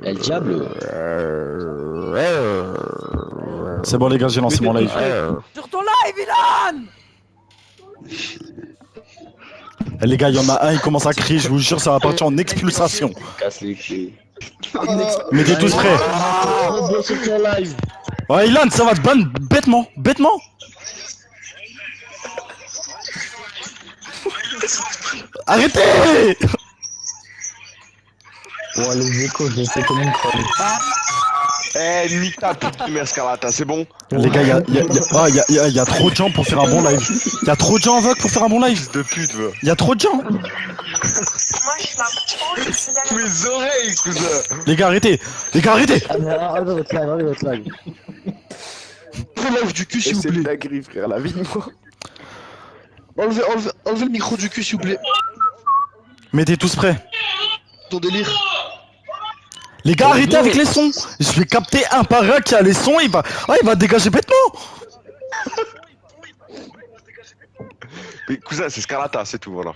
El Diablo. C'est bon les gars, j'ai lancé mon live. Sur ton live, Ilan! Eh, les gars, il y en a un, il commence à crier, je vous jure, ça va partir en expulsation. Casse les couilles. Mettez tous prêts. Rebond sur ton live. Ouais, Ilan, ça va te ban bêtement, bêtement. Arrêtez! Oh, les échos, je sais comment me prendre. Eh, nique ta pute de merde, Scarlata, c'est bon? Les gars, y a trop de gens pour faire un bon live. Y a trop de gens en vogue pour faire un bon live. Fils de pute, va. Y a trop de gens. Moi, je m'approche. Mes oreilles, cousin. Les gars, arrêtez. Les gars, arrêtez. Enlevez votre live, enlevez votre live. Live du cul, s'il vous C'est une plaît. dinguerie, frère, la vie de moi. Enlevez le micro du cul, s'il vous plaît. Mettez tous prêts. Ton délire. Les gars, arrêtez avec les sons. Je vais capter un par un qui a les sons, il va dégager bêtement. Mais cousin, c'est Scarlata, c'est tout, voilà.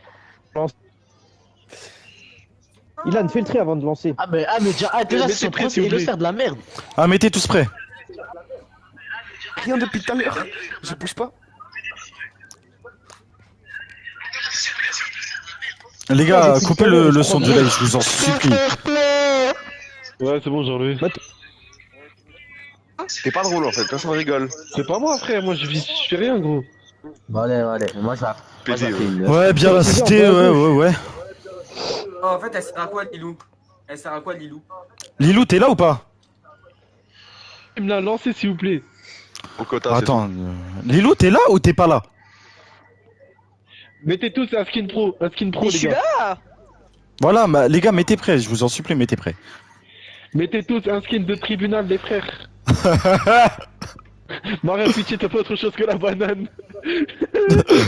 Ilan, fais le trait avant de lancer. Déjà, Mettez c'est prêt, prince s'il et vous le plaît. faire de la merde. Ah, mettez tous prêts. Rien depuis tout à l'heure. Je bouge pas. Les gars, coupez le son du live, je vous en supplie. Ouais, c'est bon, j'ai enlevé. T'es pas drôle en fait, personne rigole. C'est pas moi, frère, moi je fais rien, gros. Bon, allez, moi je vais Pédé, appeler une. Ouais, bien la cité, ouais. Oh, en fait, elle sert à quoi, Lilou? Elle sert à quoi, Lilou? Lilou, t'es là ou pas? Il me l'a lancé, s'il vous plaît. Au quota, Attends, Lilou, t'es là ou t'es pas là? Mettez tous un skin pro, les gars. là! Voilà, les gars, mettez prêts, je vous en supplie, mettez prêts. Mettez tous un skin de tribunal, les frères. Maria Pitié, t'as pas autre chose que la banane.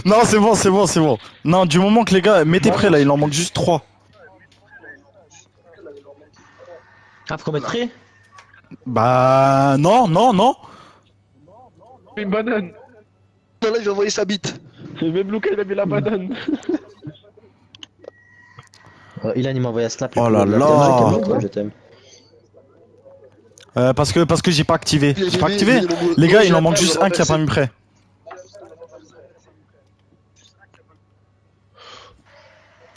Non, c'est bon. Non, du moment que les gars, mettez prêts là, il en manque juste 3. Ah, faut qu'on mette prêt? Bah, non. Une banane. Là, j'ai envoyé sa bite. Et même Luca, il a mis la banane. Ilan, il m'a envoyé un snap. Oh là là. Je t'aime. Parce que j'ai pas activé. J'ai pas activé. Les gars, il en manque juste un qui a pas mis prêt.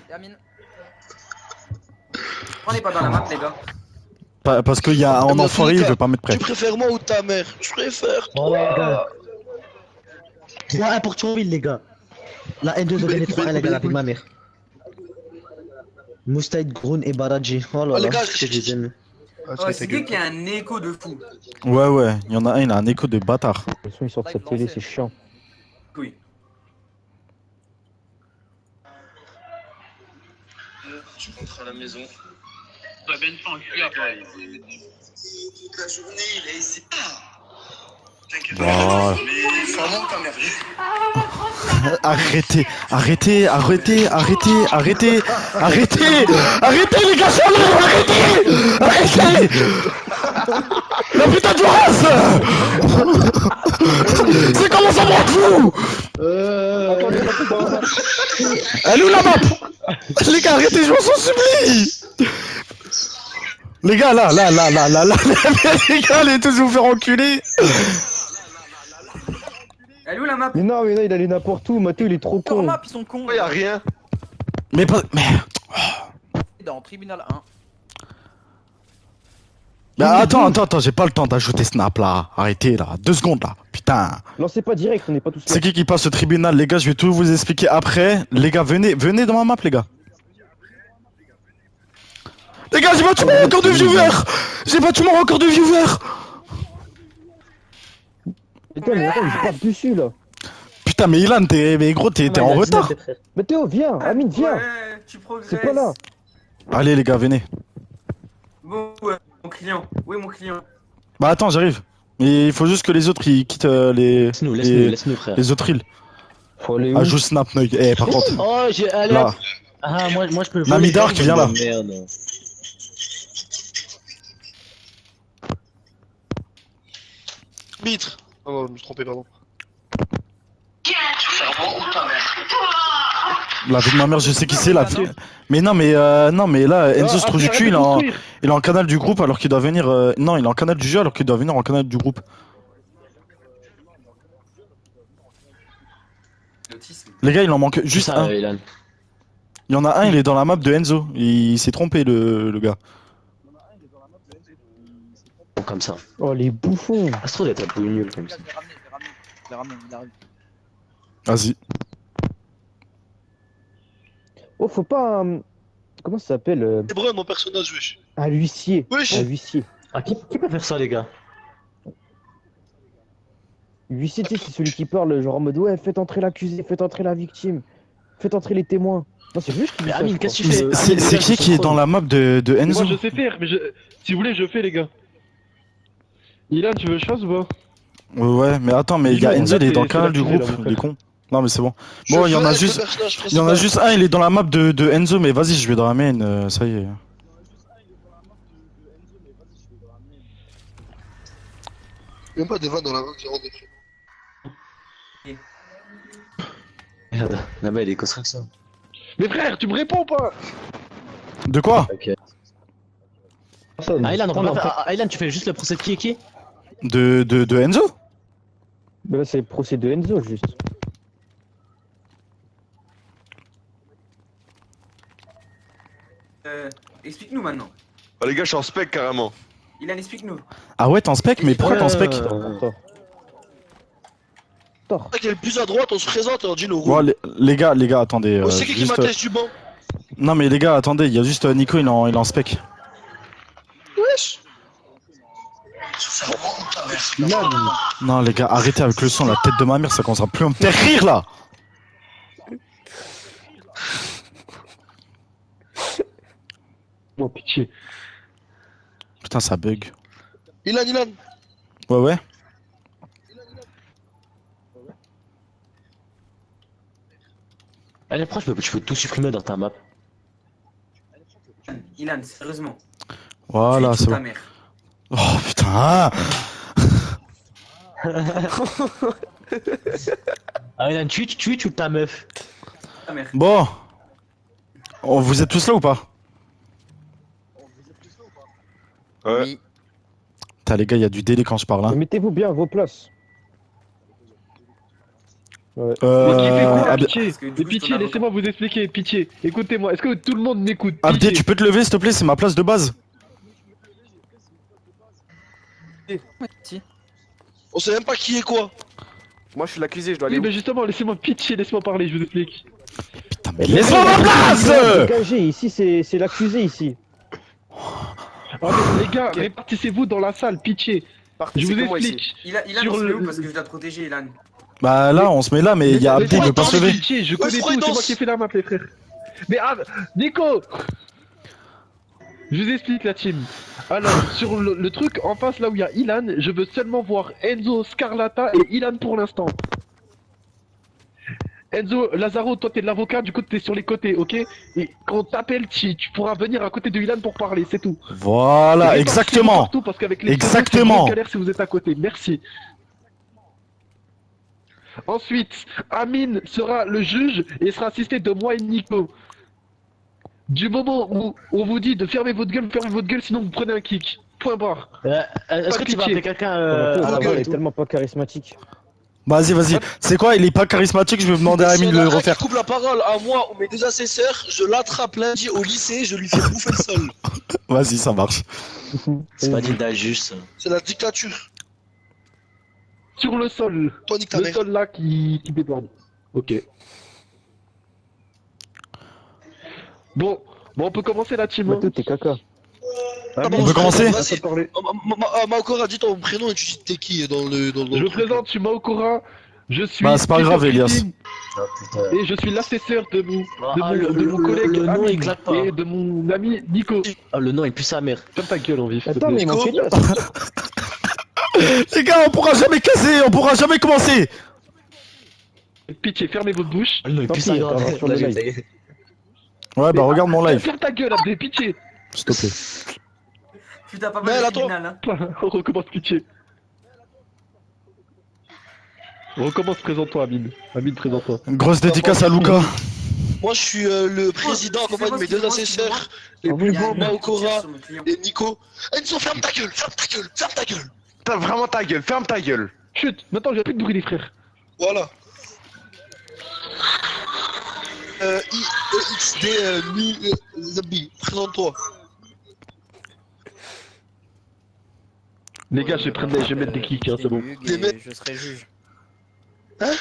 Termine. On n'est pas dans la map, les gars. Parce qu'il y a un enfoiré, il veut pas mettre prêt. Tu préfères moi ou ta mère? Je préfère Oh, les toi. gars. 3-1 pour Thionville, les gars. La N2 de gagner 3-1, les gars, avec ma mère. Moustaïd, Groun et Baradji. Oh là Oh, les là, gars, que je les aime. Oh, c'est qui a un écho de fou? Ouais, il y en a un, il a un écho de bâtard. Le son, il sort de cette télé, c'est chiant. Oui. Je rentre à la maison. Toute La journée, il est ici. T'inquiète Voilà. mais faut avoir ta mère. Arrêtez les gars, sur l'eau, arrêtez. La putain de race. C'est comment ça va vous? Elle est où la map? Les gars, arrêtez, je m'en supplie. Les gars, là, les gars, allez tous vous faire enculer. Elle est où la map? Mais non, il allait n'importe où. Mathieu, il est trop Leur con. map, ils sont cons. Y'a rien. Mais pas... Mais... Dans Tribunal 1. Bah attends, j'ai pas le temps d'ajouter Snap là. Arrêtez là, 2 secondes là. Putain. Lancez pas direct, on n'est pas tous là. C'est qui passe au tribunal, les gars? Je vais tout vous expliquer après. Les gars, venez dans ma map, les gars. Les gars, j'ai battu mon record de viewers. Putain, mais attends, il passe dessus là. Putain, mais Ilan, mais gros, t'es en retard. Mais Théo, viens. Amine, viens. Ouais, tu progresses. C'est pas là. Allez, les gars, venez. Bon, mon client. Où est mon client? Bah attends, j'arrive. Mais il faut juste que les autres ils quittent Laisse-nous, frère. les autres îles. Faut aller où? Ajoute Snap Noy. Eh, par contre. Oh, allez, Là. Ah, moi je peux le Nami Dark, viens là. Merde. Mitre. Oh non, je me suis trompé, pardon. Ferme-moi ou ta mère. La vie de ma mère, je sais qui c'est, la vie. Mais non, mais là, Enzo se trouve du cul, il est en canal du groupe alors qu'il doit venir. Non, il est en canal du jeu alors qu'il doit venir en canal du groupe. L'autisme. Les gars, il en manque juste un. Ilan. Il y en a un, il est dans la map de Enzo. Il s'est trompé, le gars. Comme ça. Oh, les bouffons. Astro d'être un peu nul comme ça. Vas-y. Oh, faut pas. Comment ça s'appelle C'est brun mon personnage, wesh. un huissier. Wesh. Un huissier. Ah, qui peut faire ça, les gars? Huissier, tu sais, c'est celui qui parle, genre en mode ouais, faites entrer l'accusé, faites entrer la victime, faites entrer les témoins. Non, c'est juste qui dit Mais ça, Amine, je qu'est-ce crois. que tu fais? C'est qui est dans la map de Enzo? Moi je sais faire, mais si vous voulez, je fais, les gars. Ilan, tu veux chose ou pas? Ouais, mais attends, mais il y a Dis-moi, Enzo, il est dans le c'est canal du l'accusé, groupe, là, mon il est frère. con. Non, mais c'est bon. Bon, il y en a juste. Il y en a juste un, il est dans la map de Enzo, mais vas-y, je vais dans la main, ça y est. Même pas des vannes dans la main, j'ai rendu. Merde, là-bas, il est construction. Mais frère, tu me réponds pas? De quoi? Ok. Ah, Ilan, Ilan, tu fais juste le procès de qui est qui? De Enzo? Mais là, c'est le procès de Enzo, juste. Explique-nous maintenant. Oh, les gars, je suis en spec carrément. Ilan, explique-nous. Ah ouais, t'es en spec? Mais pourquoi t'es en spec? Attends. Tort. Qui est le plus à droite, on se présente et on dit nos Bon, rôles. les gars, attendez. On sait qui juste, m'atteste du banc. Non, mais les gars, attendez, il y a juste Nico, il est en spec. Wesh. Ça remonte, ta mère. Ilan, Non, les gars, arrêtez avec le son, la tête de ma mère, ça commence à plus à me faire rire là! Oh, pitié. Putain, ça bug. Ilan. Ouais. Allez, pourquoi tu peux tout supprimer dans ta map? Ilan, sérieusement. Voilà, Tu es c'est ta bon. mère. Oh putain! Ah, Ilan, tu ta meuf. Ta mère. Bon. Oh, vous êtes tous là ou pas? Ouais. Putain, les gars, il y a du délai quand je parle. Hein. mettez-vous bien à vos places. Ouais. Mais qui fait quoi, Abdé, pitié? Parce que du Mais coup, pitié, ton avocat- laissez-moi vous expliquer, pitié. Écoutez-moi, est-ce que tout le monde m'écoute? Abdé, Pitié. tu peux te lever s'il te plaît, c'est ma place de base. On sait même pas qui est quoi. Moi, je suis l'accusé, je dois aller Oui, où? mais justement, laissez-moi pitié, laissez-moi parler, je vous explique. Putain, mais laisse-moi ma place! Dégagez, ici, c'est l'accusé, ici. Ah, mais les gars, répartissez-vous dans la salle, pitié. Je vous explique. Ilan, Sur on se met le- où? Parce que je dois te protéger, Ilan. Bah là, on se met là, mais il y a Abdé, il veut pas se lever. Pitié, je connais Freud tout, c'est moi danse. qui ai fait la map, les frères. Mais ah, Nico! Je vous explique la team. Alors, sur le truc en face, là où il y a Ilan, je veux seulement voir Enzo, Scarlata et Ilan pour l'instant. Enzo, Lazaro, toi t'es de l'avocat, du coup t'es sur les côtés, ok? Et quand on t'appelle, tu pourras venir à côté de Ilan pour parler, c'est tout. Voilà, Et répartissez-vous exactement. partout, parce qu'avec les Exactement. c'est une galère si vous êtes à côté. Merci. Ensuite, Amine sera le juge et sera assisté de moi et Nico. Du moment où on vous dit de fermer votre gueule, sinon vous prenez un kick. Point barre. Est-ce que tu vas pitié. appeler quelqu'un Ah, gueule, il est tellement pas charismatique. Vas-y. C'est quoi, il est pas charismatique, je vais demander à Amine de le refaire. Qui coupe la parole à moi ou mes deux assesseurs, je l'attrape lundi au lycée, je lui fais bouffer le sol. Vas-y, ça marche. C'est pas dit d'ajus. C'est la dictature. Sur le sol. Toi, nique ta Le mère. sol là qui déborde. Ok. Bon, on peut commencer la team. Hein. Matou, t'es caca. On peut commencer? Vas-y. Parler. Maokora, dis ton prénom et tu dis t'es qui dans le. Je me présente, je suis Maokora. Je suis. Bah, c'est pas grave, Peter Elias. Griffin, Oh putain. Et je suis l'assesseur de mon Ah, le collègue nom, il Amine claque pas. et de mon ami Nico. Ah, le nom il pue sa mère. Ferme ta gueule en vif. s'il te Attends, plaît. mais mon Nico. Elias. Les gars, on pourra jamais casser, on pourra jamais commencer. Pitié, fermez votre bouche. Le nom il Tant pue pis, sa on va mère. sur le live. Ouais, bah regarde mon live, Ferme ta gueule, Abdé, pitié. s'il te plaît. Putain, pas Mais mal de attends. tribunal, hein. On recommence, pitié. On recommence, présente-toi, Amine. Amine, présente-toi. Grosse dédicace à Luca. Moi, je suis le président accompagné de mes deux assesseurs, les plus beaux, Maokora et Nico. Enzo, ferme ta gueule, ferme ta gueule, ferme ta gueule. T'as vraiment ta gueule, ferme ta gueule. Chut, maintenant j'ai plus de bruit les frères. Voilà. IXD Zabi, présente-toi. Les gars, je vais mettre des clics, hein, c'est bon. Je serai juge. Hein?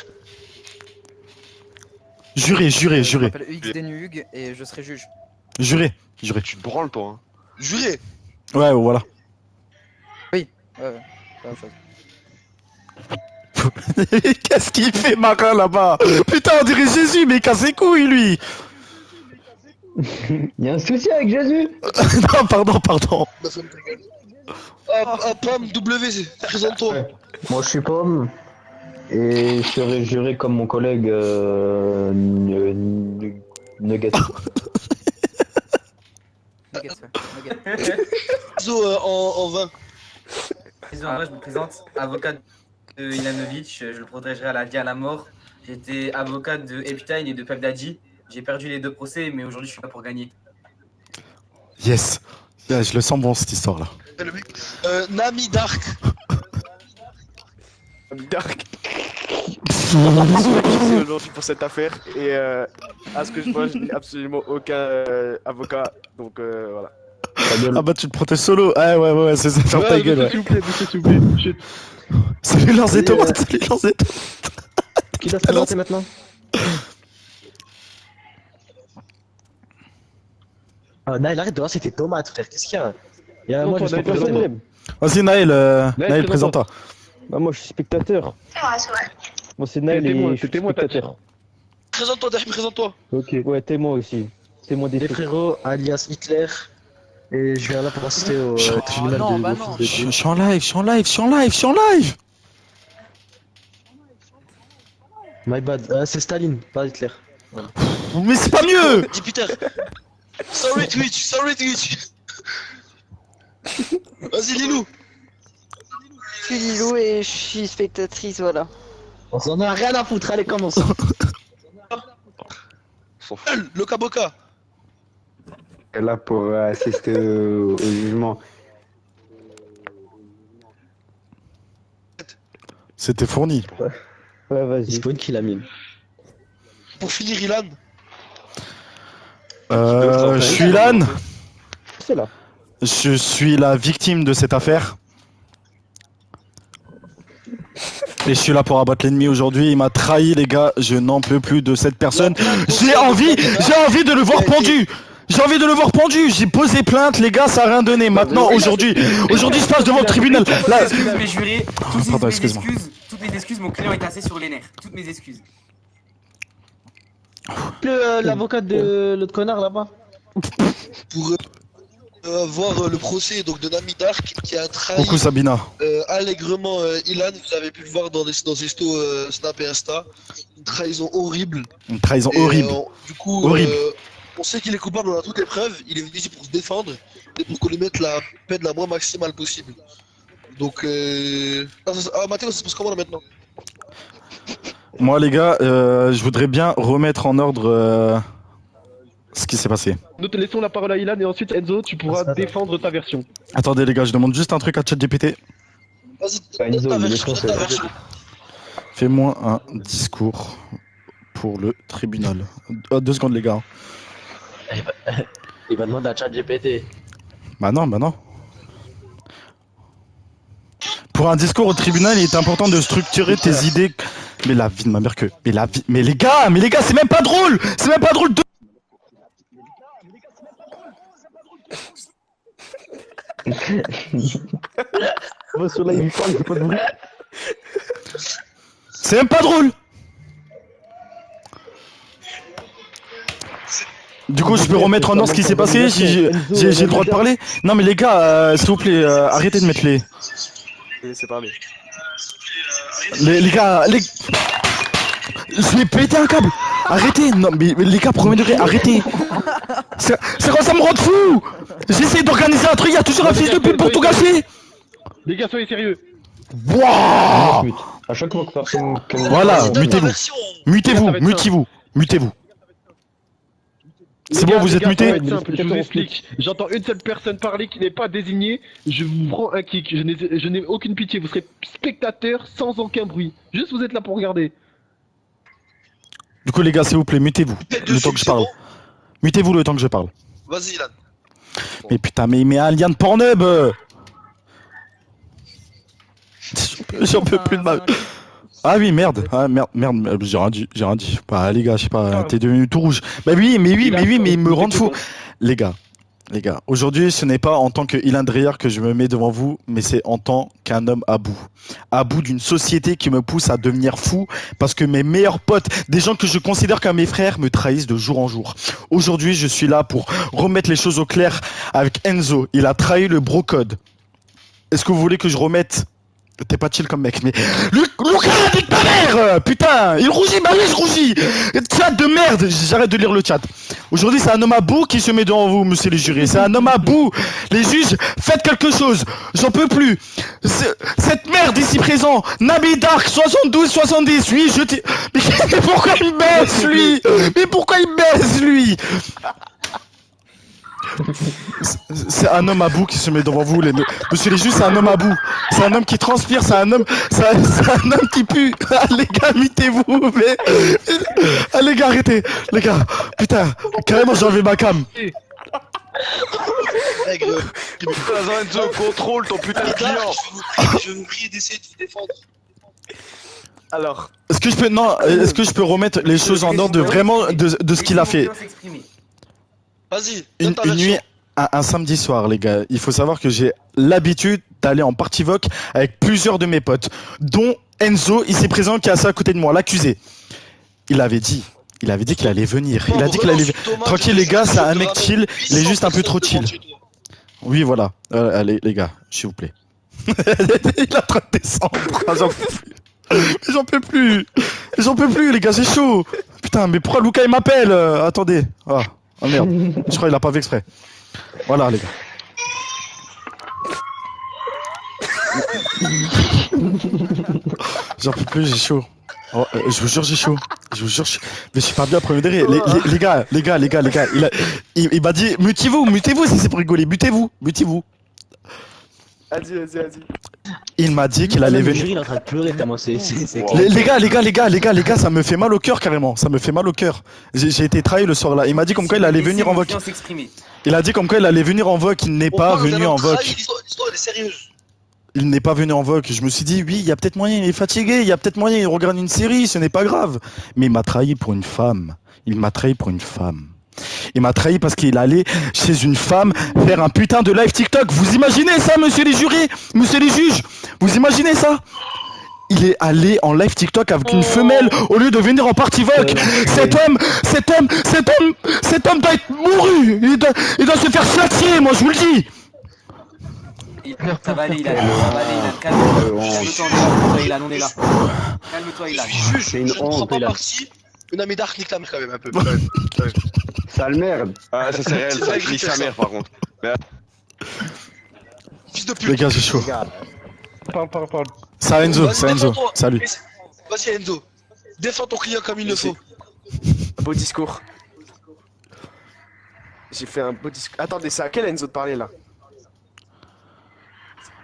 Juré, juré, Je juré. m'appelle UXD Nuhug et je serai juge. Juré, juré. Tu te branles, toi. Hein. Juré. Ouais, voilà. Ouais, c'est la même chose. Qu'est-ce qu'il fait, Marin, là-bas? Putain, on dirait Jésus, mais il casse les couilles, lui. Il y a un souci avec Jésus. Non, pardon, pardon. Bah, ferme ta gueule. Pam, W, présente-toi. Moi, je suis Pomme. Et je serai juré comme mon collègue Nugget. Enzo en 20. Moi, je me présente, avocat de Ilanovic, je le protégerai à la vie à la mort. J'étais avocat de Epstein et de Pep Daddy. J'ai perdu les deux procès, mais aujourd'hui, je suis là pour gagner. Yes. Yeah, je le sens bon, cette histoire-là. Nami Dark. Dark. Je suis aujourd'hui pour cette affaire et à ce que je vois, je n'ai absolument aucun avocat, donc voilà. Ah bah tu te protèges solo. Ah ouais, c'est ça, ferme ta gueule. S'il vous plaît, monsieur, s'il vous plaît. Chut. Salut leurs et tomates, salut leurs et tomates. Qui doit se présenter maintenant? Ah, Naël, arrête de voir, c'était tomate, frère. Qu'est-ce qu'il y a? Non, Moi, toi, je suis Naël, spectateur. Vas-y, Naël, Naël, présente-toi. Bah, moi, je suis spectateur. C'est vrai, c'est vrai. Moi, c'est Naël T'es témoin, et je suis t'es témoin, spectateur. Présente-toi, Dahi, présente-toi. Ok. Ouais, témoin aussi. Témoin des Les faits. frérots, alias Hitler. Et je viens là pour assister au tribunal non, de bah l'office non. de Je suis en live, je suis en live, je suis en live, je suis en live. My bad. C'est Staline, pas Hitler. Mais c'est pas mieux. Jupiter. Sorry Twitch. Vas-y, Lilou. Je suis Lilou et je suis spectatrice, voilà. On s'en a rien à foutre, allez, commence. Le Kaboka. Elle est là pour assister au jugement. C'était fourni. Ouais, Il vas-y. spawn qui l'a mis. Pour finir, Ilan. Je suis Ilan. C'est là. Je suis la victime de cette affaire. Et je suis là pour abattre l'ennemi aujourd'hui. Il m'a trahi, les gars. Je n'en peux plus de cette personne. J'ai envie de le voir pendu. J'ai envie de le voir pendu. J'ai posé plainte, les gars. Ça n'a rien donné. Maintenant, aujourd'hui, je passe devant le tribunal. Là. Excuse mes jurés, Pardon, excuse-moi. toutes mes excuses, mon client est assez sur les nerfs. Toutes mes excuses. L'avocat de l'autre connard là-bas. Pour voir le procès donc de Nami Dark qui a trahi Coucou Sabina. allègrement Ilan. Vous avez pu le voir dans ses stos Snap et Insta. Une trahison horrible. Une trahison Et, horrible. Du coup, Horrible. on sait qu'il est coupable, on a toutes les preuves. Il est venu ici pour se défendre et pour qu'on lui mette la peine la moins maximale possible. Donc, Mathéo, ça se passe comment là maintenant? Moi, les gars, je voudrais bien remettre en ordre ce qui s'est passé. Nous te laissons la parole à Ilan et ensuite Enzo, tu pourras défendre ta version. Attendez, les gars, je demande juste un truc à ChatGPT. Vas-y, donne ta version, donne ta version. Fais-moi un discours pour le tribunal. 2 secondes, les gars. Il va demander à ChatGPT. Bah non. Pour un discours au tribunal, il est important de structurer tes idées. Mais la vie de ma mère que. Mais les gars, c'est même pas drôle. C'est même pas drôle de. Moi, sur live, il parle, j'ai pas de bruit. C'est même pas drôle. Du coup, je peux remettre en ordre ce qui s'est passé. J'ai le droit de parler. Non, mais les gars, s'il vous plaît, arrêtez de mettre les. C'est parlé. Les gars, je vais péter un câble. Arrêtez. Non, mais les gars, premier degré, arrêtez. C'est quoi, ça me rend fou. J'essaie d'organiser un truc, il y a toujours un fils de pute pour tout gâcher. Les gars, soyez sérieux. Wouah. À chaque fois que personne. Voilà, mutez-vous. Mutez-vous. C'est bon, vous êtes muté. Simple, je vous explique. J'entends une seule personne parler qui n'est pas désignée, je vous prends un kick. Je n'ai aucune pitié, vous serez spectateur sans aucun bruit. Juste vous êtes là pour regarder. Du coup, les gars, s'il vous plaît, mutez-vous le temps que je parle. Mutez-vous le temps que je parle. Vas-y, Ilan. Mais putain, mais un lien de Pornhub. J'en peux plus de mal. Ah oui, merde, j'ai rien dit. Bah les gars, je sais pas, t'es devenu tout rouge. Bah oui, mais ils me rendent fou. Les gars, aujourd'hui, ce n'est pas en tant que Ilan Dreyer que je me mets devant vous, mais c'est en tant qu'un homme à bout d'une société qui me pousse à devenir fou parce que mes meilleurs potes, des gens que je considère comme mes frères, me trahissent de jour en jour. Aujourd'hui, je suis là pour remettre les choses au clair avec Enzo. Il a trahi le bro code. Est-ce que vous voulez que je remette? T'es pas chill comme mec, mais Lucas, nique ta mère. Putain, il rougit, bah oui, je rougis. Chat de merde, j'arrête de lire le chat. Aujourd'hui, c'est un homme à bout qui se met devant vous, monsieur les jurés. C'est un homme à bout. Les juges, faites quelque chose. J'en peux plus. Cette merde ici présent, Nabi Dark 72-70, oui, mais pourquoi il baisse, lui? Mais pourquoi il baisse, lui? C'est un homme à bout qui se met devant vous, monsieur les juges, c'est un homme à bout. C'est un homme qui transpire, c'est un homme qui pue. Ah, les gars, mutez-vous, mais... Ah, les gars, arrêtez. Les gars, putain, carrément, j'ai enlevé ma cam. Enzo, contrôle ton putain de client. Je vous prie d'essayer de vous défendre. Alors... Est-ce que je peux remettre les choses en ordre de ce qu'il a fait? Vas-y, une nuit, un samedi soir, les gars. Il faut savoir que j'ai l'habitude d'aller en party voc avec plusieurs de mes potes, dont Enzo, ici présent, qui est assis à côté de moi, l'accusé. Il avait dit qu'il allait venir. Il a dit qu'il allait. Tranquille, les gars, c'est un mec chill. Il est juste un peu trop chill. Oui, voilà. Allez, les gars, s'il vous plaît. Il est en train de descendre. J'en peux plus. J'en peux plus, les gars, c'est chaud. Putain, mais pourquoi Lucas il m'appelle? Attendez. Ah. Oh merde, je crois qu'il a pas fait exprès. Voilà les gars. J'en peux plus, j'ai chaud. Oh, je vous jure, j'ai chaud. Je vous jure, mais je suis pas bien premier degré. Les gars, il m'a dit mutez-vous si c'est pour rigoler, mutez-vous. Vas-y. Il m'a dit qu'il allait venir. Il est en train de pleurer tellement c'est Les gars, ça me fait mal au cœur carrément. Ça me fait mal au cœur. J'ai été trahi le soir là. Il m'a dit comme quoi il allait venir en voc. Il a dit comme quoi il allait venir en voc. Il n'est pas venu en voc. L'histoire est sérieuse. Il n'est pas venu en voc. Je me suis dit oui, il y a peut-être moyen. Il est fatigué. Il y a peut-être moyen. Il regarde une série. Ce n'est pas grave. Mais il m'a trahi pour une femme. Il m'a trahi parce qu'il allait chez une femme faire un putain de live TikTok. Vous imaginez ça, monsieur les jurés, monsieur les juges? Vous imaginez ça? Il est allé en live TikTok avec une femelle au lieu de venir en party voc. Cet homme doit être mouru. Il doit se faire flatier, moi je vous le dis. Ça va aller, calme-toi, Ilan, on est là. Calme-toi, Ilan. Je ne prends pas parti. Une amie d'arc nique ta mère quand même un peu. Sale merde. Ah, ça c'est réel, ça nique sa mère par contre. Fils de pute. Les gars, j'ai chaud. Parle. Ça Enzo, salut. Vas-y Enzo, défends ton client comme il le faut. Beau discours. J'ai fait un beau discours. Attendez, c'est à quel Enzo de parler là?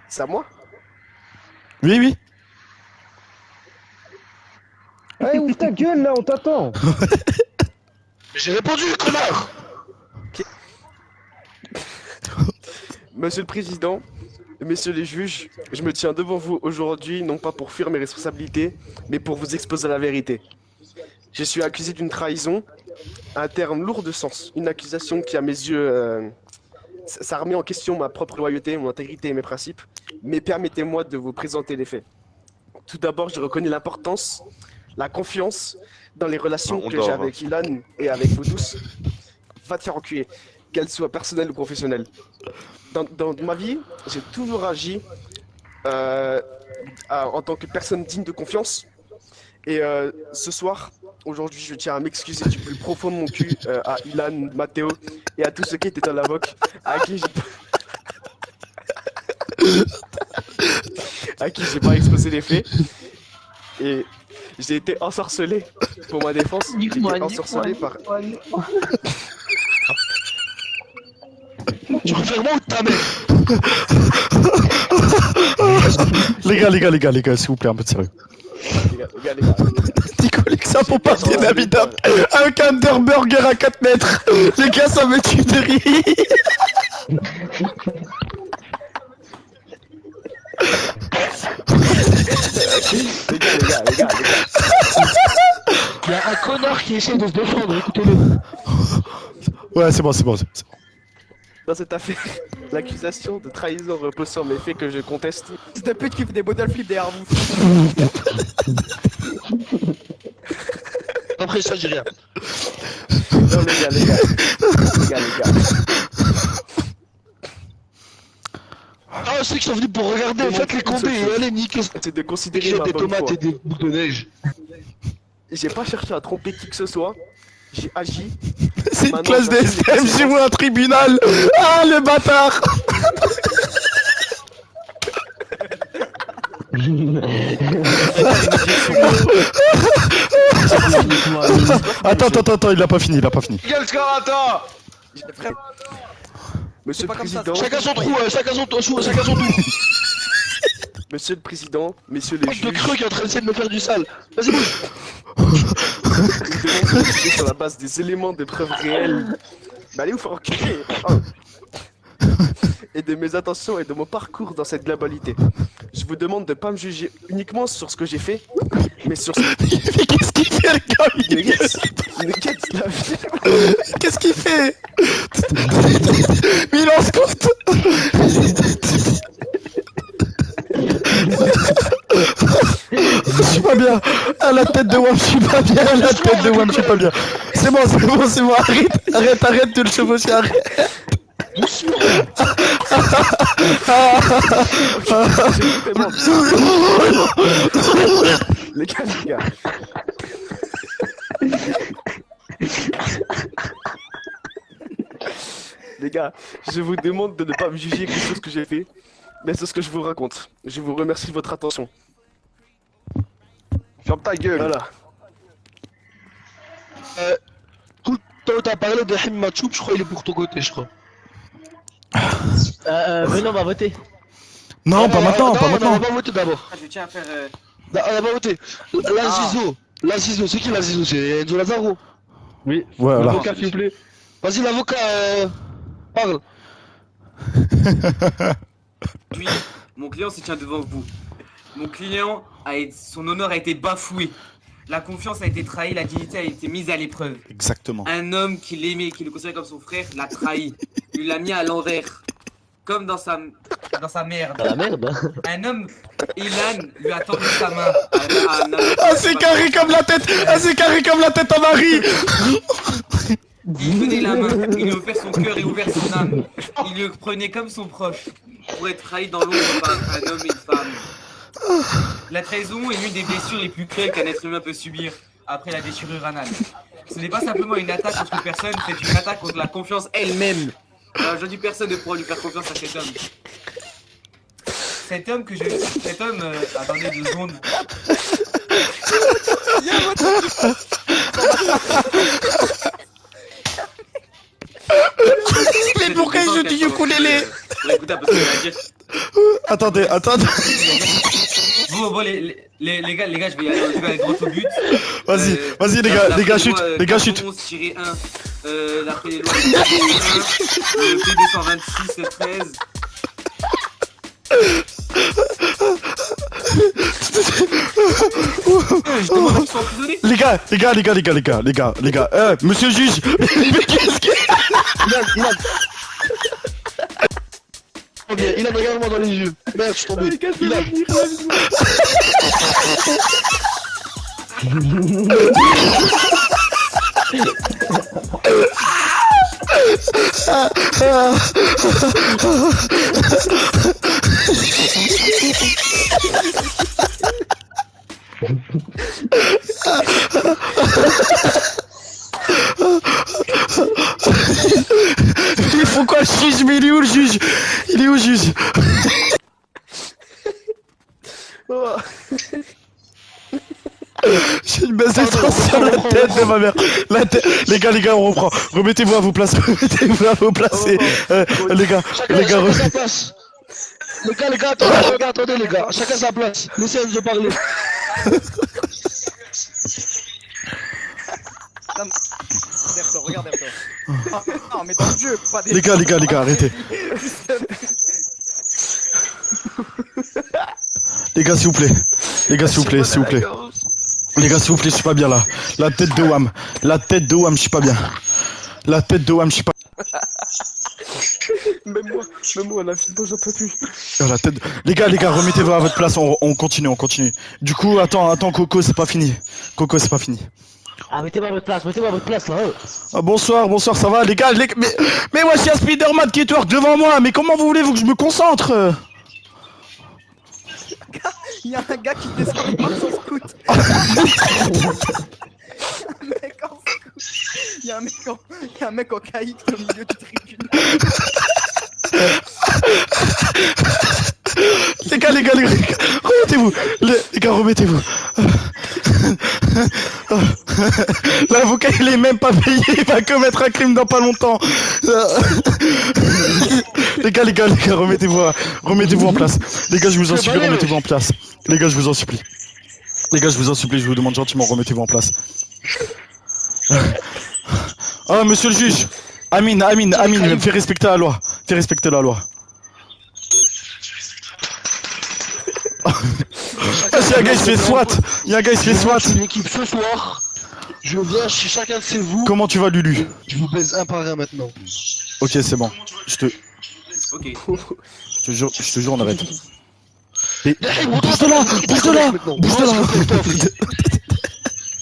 C'est à moi? Oui. Hey, ouvre ta gueule là, on t'attend. J'ai répondu, connard. Monsieur le Président, messieurs les juges, je me tiens devant vous aujourd'hui non pas pour fuir mes responsabilités, mais pour vous exposer la vérité. Je suis accusé d'une trahison, un terme lourd de sens, une accusation qui à mes yeux, ça remet en question ma propre loyauté, mon intégrité et mes principes, mais permettez-moi de vous présenter les faits. Tout d'abord, je reconnais l'importance, la confiance dans les relations que j'ai avec Ilan et avec vous tous. Va te faire enculer, qu'elles soient personnelles ou professionnelles. Dans ma vie, j'ai toujours agi en tant que personne digne de confiance. Et ce soir, aujourd'hui, je tiens à m'excuser du plus profond de mon cul à Ilan, Matteo et à tous ceux qui étaient dans la VOC, à qui j'ai pas exposé les faits. Et j'ai été ensorcelé pour ma défense. J'ai été ensorcelé par... Tu préfères moi ou ta mère? Les gars, s'il vous plaît, un peu de sérieux. Les gars. Nico, ça pour pas bien inhabitable. Un Kinder Burger à 4 mètres. Les gars, ça me tue de rire. Les gars. Il y a un connard qui essaie de se défendre, écoutez-le. Ouais, c'est bon. Dans cette affaire, l'accusation de trahison repose sur mes faits que je conteste. C'est un pute qui fait des modèles flips derrière vous. Après ça, j'ai rien. Non, les gars. Ah, ceux qui sont venus pour regarder, faites les condés et allez niquer. C'est de considérer J'ai ma des bonne tomates foi. et des boules de neige. J'ai pas cherché à tromper qui que ce soit. J'ai agi. C'est une Maintenant, classe de j'assume les STM chez moi, un tribunal. Ah, le bâtard. Attends, il a pas fini. Quel Scarlata! Monsieur le Président. Chacun son trou, chacun son trou. Monsieur le Président, messieurs les Mec de juges. creux qui est en train d'essayer de me faire du sale. Vas-y, bouge. Sur la base des éléments de preuves réelles. Bah allez vous faire enculer. Et de mes intentions et de mon parcours dans cette globalité. Je vous demande de pas me juger uniquement sur ce que j'ai fait, mais sur ce Mais qu'est-ce qu'il fait, le gars? Qu'est-ce qu'il fait? Mais il en se compte. Je suis pas bien. À la tête de Wam, je suis pas bien. À la tête de Wam, je suis pas bien. C'est bon. Arrête de le chevaucher, arrête. Les gars. Les gars, je vous demande de ne pas me juger sur ce que j'ai fait, mais sur ce que je vous raconte. Je vous remercie de votre attention. Ferme ta gueule. Voilà. Tout le temps t'as parlé de Him Machoub, je crois qu'il est pour ton côté, je crois. Venez, on va voter. Non, pas maintenant. On va pas voter d'abord. Je tiens à faire. On va pas voter. La Zizo, c'est qui la Zizo? C'est Enzo Lazaro. Oui, Voilà. l'avocat s'il vous plaît. Vas-y, l'avocat, parle. Oui, mon client se tient devant vous. Mon client, son honneur a été bafoué. La confiance a été trahie, la dignité a été mise à l'épreuve. Exactement. Un homme qui l'aimait, qui le considérait comme son frère, l'a trahi. Il l'a mis à l'envers. Comme dans sa merde. Dans la merde. Un homme, Ilan, lui a tendu sa main. Ah, c'est carré comme la tête. À Marie. Il donnait la main, il lui a ouvert son cœur et ouvert son âme. Il le prenait comme son proche pour être trahi dans l'ombre par un homme et une femme. La trahison est l'une des blessures les plus cruelles qu'un être humain peut subir après la déchirure anale. Ce n'est pas simplement une attaque contre une personne, c'est une attaque contre la confiance elle-même. Aujourd'hui, personne ne pourra lui faire confiance à cet homme. Cet homme, attendez 2 secondes. Mais pourquoi je dis ukulélé? Attendez. Bon, les gars, je vais aller droit au but. Vas-y, les gars, chute. 11-1, d'après les lois le P226 13. Les gars, monsieur le juge. Mais qu'est-ce qu'il Il a regarde-moi dans les yeux. Merde, je suis tombé. Il faut quoi, le juge? Mais il est où le juge? J'ai une baisse de sang sur la tête de ma mère. Les gars, on reprend. Remettez-vous à vos places. Remettez-vous à vos places. Les gars, Chacun sa place. Les gars, attendez, les gars. Chacun sa place. Laissez Enzo parler. Regarde Erto. Non, mais dans le jeu, pas des. Les gars, arrêtez. Les gars, s'il vous plaît. Les gars, s'il vous plaît. Les gars, s'il vous plaît, je suis pas bien là. La tête de Wam, je suis pas bien. Même moi, la fille, j'en peux plus. Oh, la tête. Les gars, remettez-vous à votre place, on continue. Du coup, attends, Coco, c'est pas fini. Ah, mettez-moi à votre place, là. Ah, bonsoir, ça va, les gars, mais moi, il y a Spider-Man qui est twerk devant moi, mais comment vous voulez-vous que je me concentre? Il y a un gars qui descend par son scout. Il y a un mec en caïd au milieu du tribune. Les gars, remettez-vous. Les gars, remettez-vous. L'avocat, il est même pas payé, il va commettre un crime dans pas longtemps. Les gars, remettez-vous en place. Les gars, je vous en supplie, remettez-vous en place. Les gars, je vous en supplie, je vous demande gentiment, remettez-vous en place. Oh, monsieur le juge. Amine, fais respecter la loi. Il y a un gars, il se fait SWAT. Une équipe ce soir. Je viens chez chacun de ces vous. Comment tu vas, Lulu? Je vous baise un par un maintenant. Ok, c'est bon. Ok. Je te jure, on arrête. Mais... Bouge de là.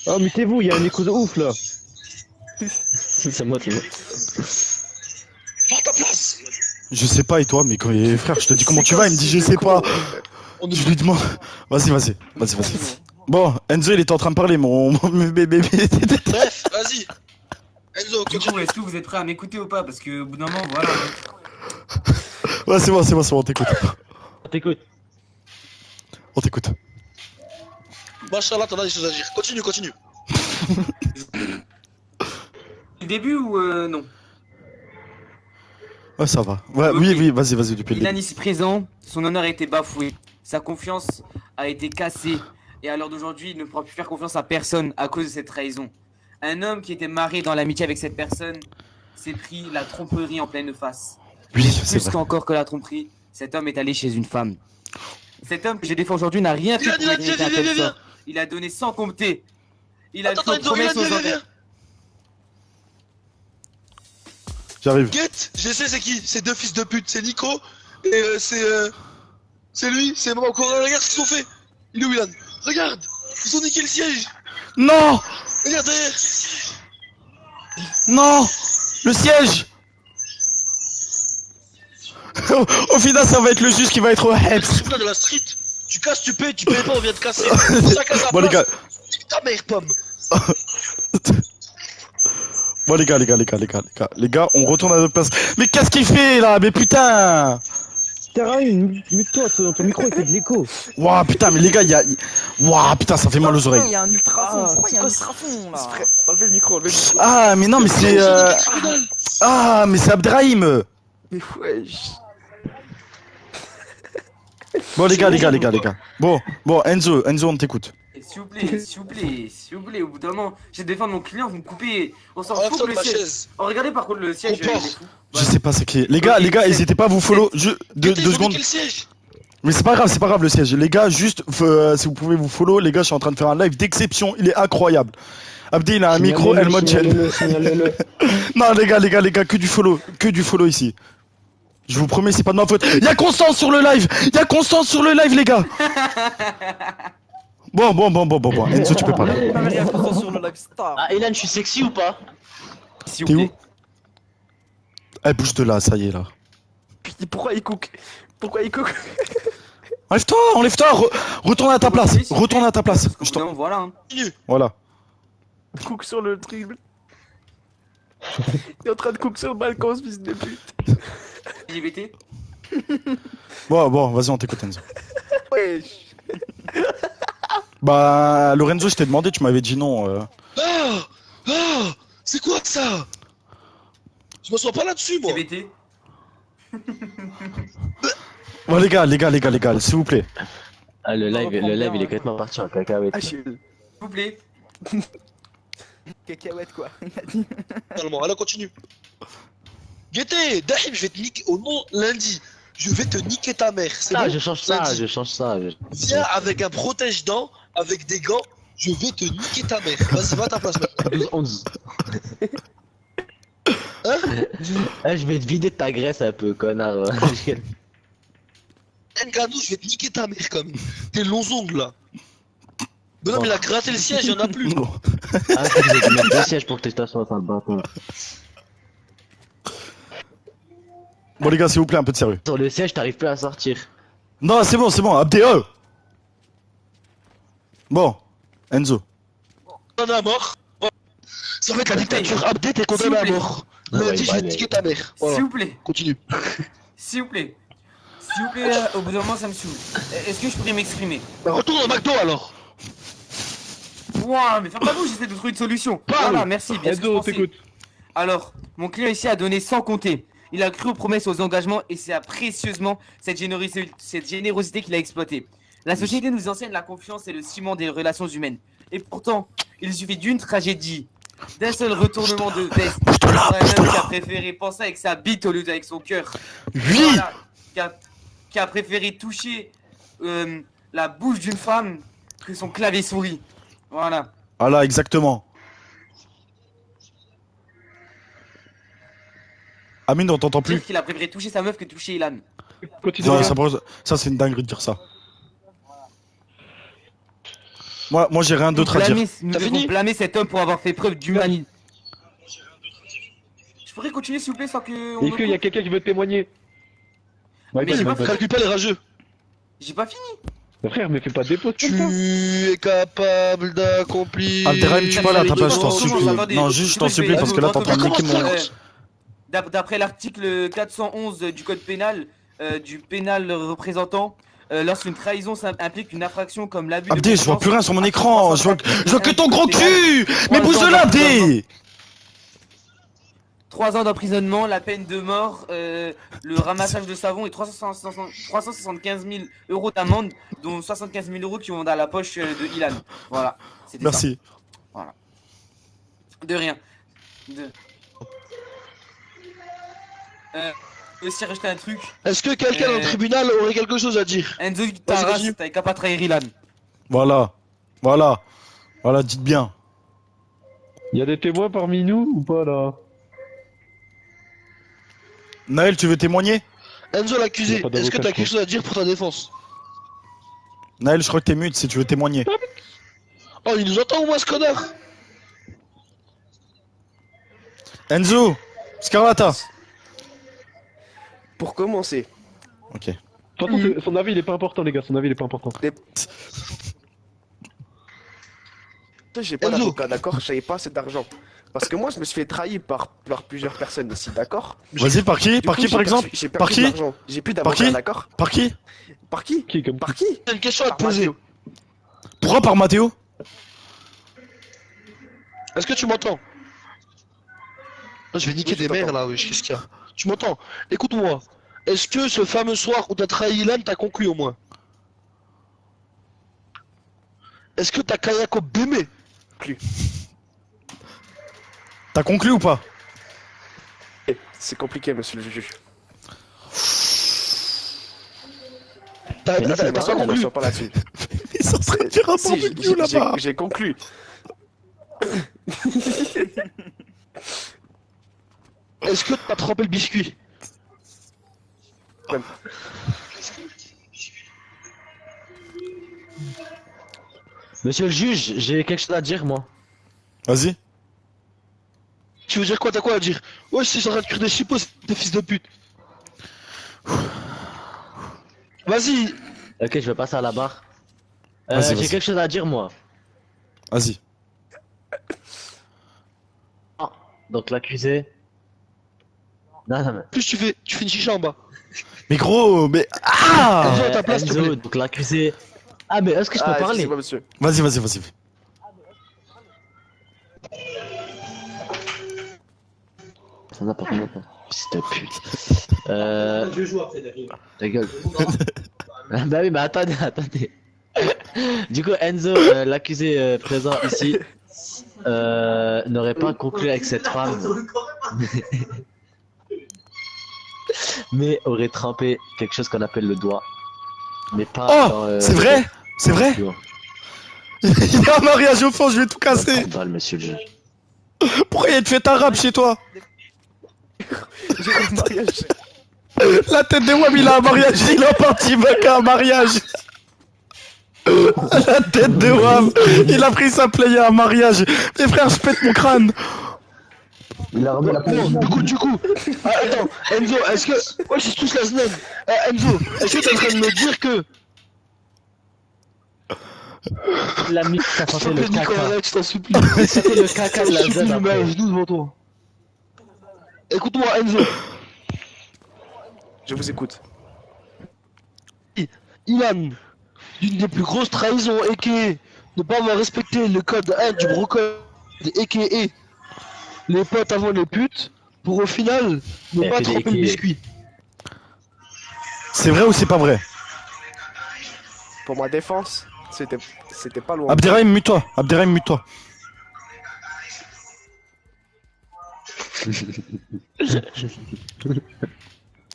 Oh, mettez-vous, il y a un écho de ouf là. C'est moi qui veux. Prends ta place. Je sais pas, et toi, mais frère, je te dis comment tu vas, il me dit je sais pas. Je lui demande. Vas-y. Bon, Enzo, il était en train de parler, mon bébé. Bref, vas-y. Enzo, Du coup, est-ce que vous êtes prêts à m'écouter ou pas? Parce que au bout d'un moment, voilà. Ouais, c'est bon, on t'écoute. On t'écoute. Machallah, t'en as des choses à dire. Continue. Le début ou non? Ouais, ça va. Ouais, Ok. Oui, vas-y, depuis le Ilan début. ici présent, son honneur a été bafoué. Sa confiance a été cassée. Et à l'heure d'aujourd'hui, il ne pourra plus faire confiance à personne à cause de cette trahison. Un homme qui était marré dans l'amitié avec cette personne s'est pris la tromperie en pleine face. Oui, c'est Plus vrai. qu'encore que la tromperie, cet homme est allé chez une femme. Cet homme que j'ai défendu aujourd'hui n'a rien fait pour Ilan, mériter un viens. tel sort. Il a donné sans compter. Il a Attends, fait Enzo, promesse aux viens. envers. J'arrive. Guette, je sais c'est qui. C'est deux fils de pute. C'est Nico et c'est lui. C'est maman encore. Regarde ce qu'ils ont fait. Il est où, Ilan? Regarde. Ils ont niqué le siège. Non, Regarde derrière. non, le siège. Au final, ça va être le juge qui va être au head. C'est là de la street. Tu casses, tu payes pas, on vient de casser. Chacun sa Bon, les place. gars. Nique ta mère, pomme. Bon, les gars, on retourne à notre place. Mais qu'est-ce qu'il fait là? Mais putain! Terrain, mute-toi, ton micro il fait de l'écho. Ouah, putain, mais les gars, Ouah, putain, ça fait mal aux Il oreilles. y a un ultrafond. Pourquoi il y a un ultrafond là? Enlevez le micro. Ah, mais non, mais c'est. Ah, mais c'est Abdrahim! Mais wesh. Bon, les gars. Bon, Enzo, on t'écoute. S'il vous plaît, au bout d'un moment, j'ai défendu mon client, vous me coupez. On s'en Enlève fout ça que de le ma siège. chaise. Oh, regardez par contre le siège. On part. il est fou. Je sais pas c'est qui. Les gars, n'hésitez pas à vous follow. Deux secondes. Quel siège? Mais c'est pas grave le siège. Les gars, juste, si vous pouvez vous follow, les gars, je suis en train de faire un live d'exception. Il est incroyable. Abdi, il a un micro, elle mode Signalez-le. Non, les gars, que du follow ici. Je vous promets, c'est pas de ma faute. Y'a Constance sur le live, les gars. Bon, Enzo, tu peux parler. Ah, Elan, je suis sexy ou pas? T'es où? Eh, bouge de là, ça y est, là. Putain, pourquoi il cook? Enlève-toi, retourne à ta place. Non, voilà. Hein. Voilà. Cook sur le triple. Il est en train de cook sur le balcon, ce fils de pute. LGBT. Bon, vas-y, on t'écoute, Enzo. Wesh. Bah, Lorenzo, je t'ai demandé, tu m'avais dit non. Ah! Ah! C'est quoi ça? Je m'assois pas là-dessus, moi. TBT. Bon, les gars, s'il vous plaît. Ah, le live il est complètement parti en cacahuète. S'il vous plaît. Cacahuète quoi. Finalement, allez, on continue. Guettez, Dahim, je vais te niquer au nom lundi. Je vais te niquer ta mère. C'est Ah, bon je change ça, Lundi. je change ça. Viens avec un protège-dents, avec des gants. Je vais te niquer ta mère. Vas-y, va à ta place maintenant. 12-11. Hein? Eh, je vais te vider de ta graisse un peu, connard. Nganou, je vais te niquer ta mère quand même. Tes longs ongles là. Mais non, mais il a gratté le siège, il y en a plus. Ah, tu vas te mettre deux sièges pour que tu t'assoies dans le bâton. Bon, les gars, s'il vous plaît, un peu de sérieux. Sur le siège, t'arrives plus à sortir. Non, c'est bon, Abdé, Bon, Enzo. Condamné à mort. Ça va être la dictature. Abdé, t'es condamné à mort. Lundi, je vais te niquer ta mère. Voilà. S'il vous plaît. Continue. S'il vous plaît. S'il vous plaît, au bout d'un moment, ça me saoule. Est-ce que je pourrais m'exprimer? Bah, retourne au McDo alors. Ouah, mais ferme ta bouche, j'essaie de trouver une solution. Parle. Voilà, merci, bien sûr. Alors, mon client ici a donné sans compter. Il a cru aux promesses, aux engagements et c'est précieusement cette générosité qu'il a exploitée. La société nous enseigne la confiance et le ciment des relations humaines. Et pourtant, il suffit d'une tragédie, d'un seul retournement de veste, d'un homme qui a préféré penser avec sa bite au lieu d'avec son cœur. Oui. Voilà, qui a préféré toucher la bouche d'une femme que son clavier souris. Voilà. Voilà, exactement. Amine, on t'entend plus. Dire qu'il a préféré toucher sa meuf que toucher Ilan. Non, ça c'est une dinguerie de dire ça. Moi j'ai rien d'autre à dire. Nous devons blâmer cet homme pour avoir fait preuve d'humanité. Je pourrais continuer s'il vous plaît sans que... Est-ce qu'il y a quelqu'un qui veut témoigner? Mais j'ai pas Calcule pas les rageux. J'ai pas fini. Frère, mais fais pas des pauses. Tu es capable d'accomplir. Abderrahim, tu parles à ta place, je t'en supplie. Non, juste je t'en supplie parce que là t'es en train de niquer mon... D'après l'article 411 du code pénal, du pénal représentant, lorsqu'une trahison implique une infraction comme l'abus de Abdé, je vois confiance, plus rien sur mon écran, je vois que ton gros cul. Mais bouge-le, Abdé. 3 ans d'emprisonnement, la peine de mort, le ramassage de savon et 375 000 euros d'amende, dont 75 000 euros qui vont dans la poche de Ilan. Voilà. Merci. Ça. Voilà. De rien. Aussi rajouter un truc. Est-ce que quelqu'un dans le tribunal aurait quelque chose à dire? Enzo, ta race, t'avais qu'à pas trahir Ilan. Voilà, dites bien. Il y a des témoins parmi nous ou pas là? Naël, tu veux témoigner? Enzo l'accusé, est-ce que t'as quelque chose à dire pour ta défense? Naël, je crois que t'es mute si tu veux témoigner. Oh, il nous entend ou moi ce connard? Enzo, Scarlata. Pour commencer. Ok. De toute façon, son avis il est pas important, les gars, son avis il est pas important. J'ai pas d'avocat, d'accord? J'avais pas assez d'argent. Parce que moi, je me suis fait trahir par plusieurs personnes ici, d'accord? Vas-y, par qui? Par qui, par exemple? Par qui? J'ai plus d'avocat, d'accord? Par qui? Par qui? Par qui? J'ai une question à te poser. Pourquoi par Mathéo? Est-ce que tu m'entends? Je vais niquer des mères là, wesh, qu'est-ce qu'il y a? Tu m'entends? Écoute-moi. Est-ce que ce fameux soir où t'as trahi Ilan, t'as conclu au moins? Est-ce que t'as Kayako Bémé? Plus. T'as conclu ou pas? C'est compliqué, monsieur le juge. T'as pas conclu? Pas là-dessus. Ça serait dur à barbecue là-bas. J'ai conclu. Est-ce que t'as trempé le biscuit? Monsieur le juge, j'ai quelque chose à dire moi. Vas-y. Tu veux dire quoi? T'as quoi à dire? Ouais, c'est en train de cuire des chipots, ces fils de pute. Vas-y. Ok, je vais passer à la barre. Vas-y, j'ai quelque chose à dire moi. Vas-y. Donc l'accusé... Non. Plus tu fais une chicha en bas. Mais gros, mais... Ah Enzo, à ta place, s'il te plaît. Donc l'accusé Ah, mais est-ce que je peux parler? Excusez-moi, monsieur. Vas-y. Ça n'a pas de fils de pute. Je joue à Frédéric. Ta gueule. Bah oui, mais attendez. Du coup, Enzo, l'accusé présent ici, n'aurait pas conclu avec cette femme, mais aurait trempé quelque chose qu'on appelle le doigt. Mais pas Oh, c'est vrai? C'est vrai? Il y a un mariage au fond, je vais tout casser. Monsieur le juge. Pourquoi il y a une fête arabe chez toi? J'ai un mariage. La tête de Wam, il a un mariage, il a parti mec à un mariage. La tête de Wam, il a pris sa play à un mariage. Mes frères, je pète mon crâne. Il a remis la Bon, du coup. Ah, attends, Enzo, est-ce que. Ouais, c'est tous la semaine. Enzo, est-ce que t'es en train de me dire que. La mix, ça S'il te sentait plaît, le Nicolas, caca. Alex, je t'en supplie. Ça sentait le caca de la Je t'en supplie, Z je mets après. un genou devant toi. Écoute-moi, Enzo. Je vous écoute. Ilan, l'une des plus grosses trahisons est que ne pas avoir respecté le code 1 du bro code et que les potes avant les putes pour au final ne pas tremper le biscuit. C'est vrai ou c'est pas vrai? Pour ma défense, c'était pas loin. Abderrahim, mute-toi. Abderrahim, mute-toi.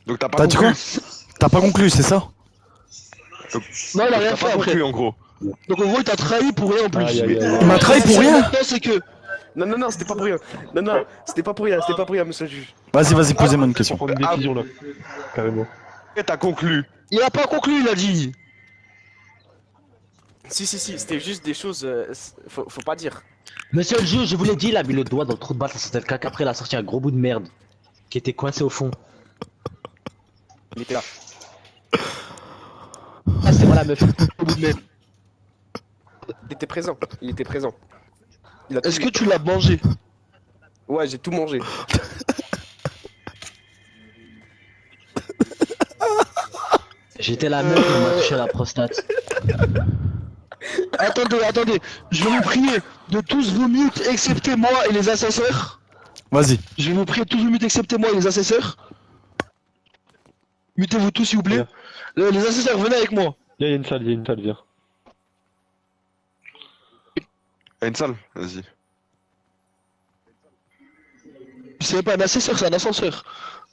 Donc t'as pas T'as dit quoi? conclu. T'as pas conclu, c'est ça? Non, il a rien T'as fait pas après. conclu en gros. Donc en gros, il t'a trahi pour rien en plus. Il m'a trahi pour rien? Maintenant, c'est que. Non, c'était pas pour rien. Non, c'était pas pour rien, monsieur le juge. Vas-y, posez-moi une question. Prendre une décision là. Carrément. Et t'as conclu. Il a pas conclu, il a dit. Si, c'était juste des choses. Faut pas dire. Monsieur le juge, je vous l'ai dit, il a mis le doigt dans le trou de balle, ça sentait le caca. Après, il a sorti un gros bout de merde qui était coincé au fond. Il était là. Ah, c'était moi la meuf. Au bout de merde. Il était présent. Est-ce que tu l'as mangé? Ouais, j'ai tout mangé. J'étais la meuf qui m'a touché à la prostate. Attendez, je vais vous prier de tous vous mute excepté moi et les assesseurs. Vas-y. Je vais vous prier de tous vous mute excepté moi et les assesseurs. Mutez-vous tous s'il vous plaît. Les assesseurs, venez avec moi. Il y a une salle, viens. Ah, une salle, vas-y. C'est pas un assesseur, c'est un ascenseur.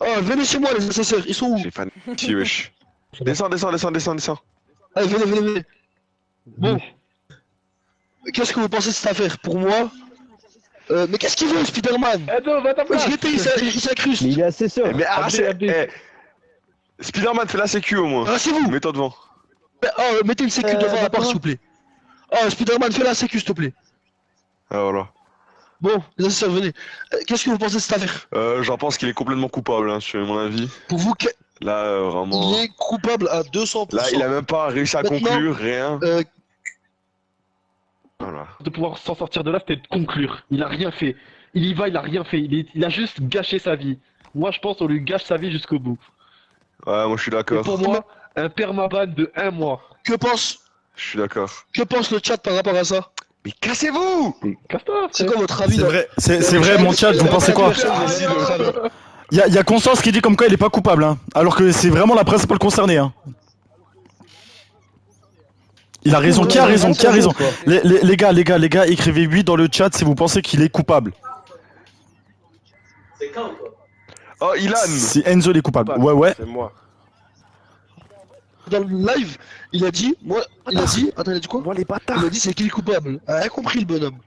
Oh, venez chez moi les assesseurs, ils sont où? J'ai fan. Si, wesh. Descends. Allez, venez. Bon. Qu'est-ce que vous pensez de cette affaire? Pour moi. Mais qu'est-ce qu'il veut, Spider-Man? Attends, va ta place. Il s'incruste. Mais il est assesseur. Mais arrachez. Spider-Man, fais la sécu au moins. Rassez-vous. Mets-toi devant. Oh, mettez une sécu devant la porte s'il vous plaît. Oh, Spider-Man, fais la sécu s'il te plaît. Ah voilà. Bon, les assesseurs, venez. Qu'est-ce que vous pensez de cette affaire? J'en pense qu'il est complètement coupable, hein, sur mon avis. Pour vous, Là, vraiment. il est coupable à 200%. Là, il a même pas réussi à Maintenant, conclure, rien. Voilà. De pouvoir s'en sortir de là, c'était de conclure. Il a rien fait. Il y va, il a rien fait. Il a juste gâché sa vie. Moi, je pense qu'on lui gâche sa vie jusqu'au bout. Ouais, moi je suis Et d'accord. pour moi, un permaban de 1 mois. Que pense le chat par rapport à ça? Mais cassez-vous! Casse-toi, c'est quoi votre avis? C'est vrai, mon chat, vous pensez quoi? Il y a Constance qui dit comme quoi il est pas coupable, hein. Alors que c'est vraiment la principale concernée, hein. Il a raison, qui a raison? Les gars, écrivez 8 dans le chat si vous pensez qu'il est coupable. C'est quand quoi? Oh, Ilan! Si Enzo est coupable, ouais. C'est moi. Dans le live, il a dit, attends, il a dit quoi? Moi les bâtards. Il a dit c'est qui le coupable? A rien compris le bonhomme.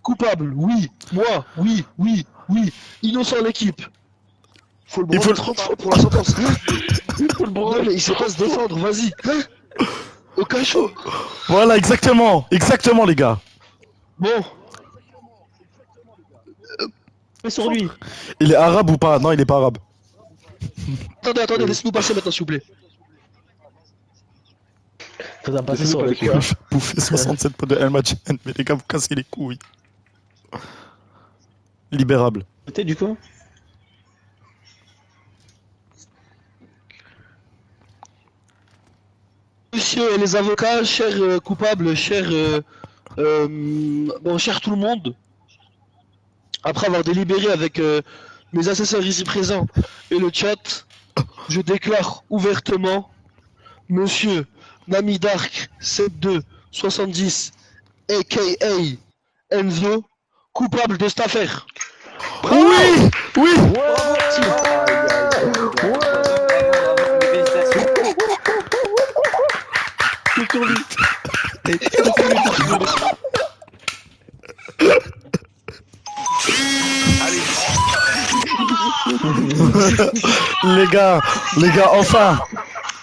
Coupable, oui. Moi, oui. Innocent l'équipe. Faut le branler 30 fois pour la sentence. Non, mais il sait pas se défendre, vas-y. Au cachot. Voilà, exactement, les gars. Bon. Mais sur lui. Il est arabe ou pas? Non, il est pas arabe. Attendez, laissez-nous passer maintenant, s'il vous plaît. Faudra passer sur le cœur. Bouffer 67 pots de El Match, mais les gars, vous cassez les couilles. Libérable. T'es du coup? messieurs les avocats, chers coupables, chers cher tout le monde, après avoir délibéré avec mes assesseurs ici présents et le chat, je déclare ouvertement Monsieur Nami Dark 7270 aka Enzo coupable de cette affaire. Oui, oui. Les gars, enfin.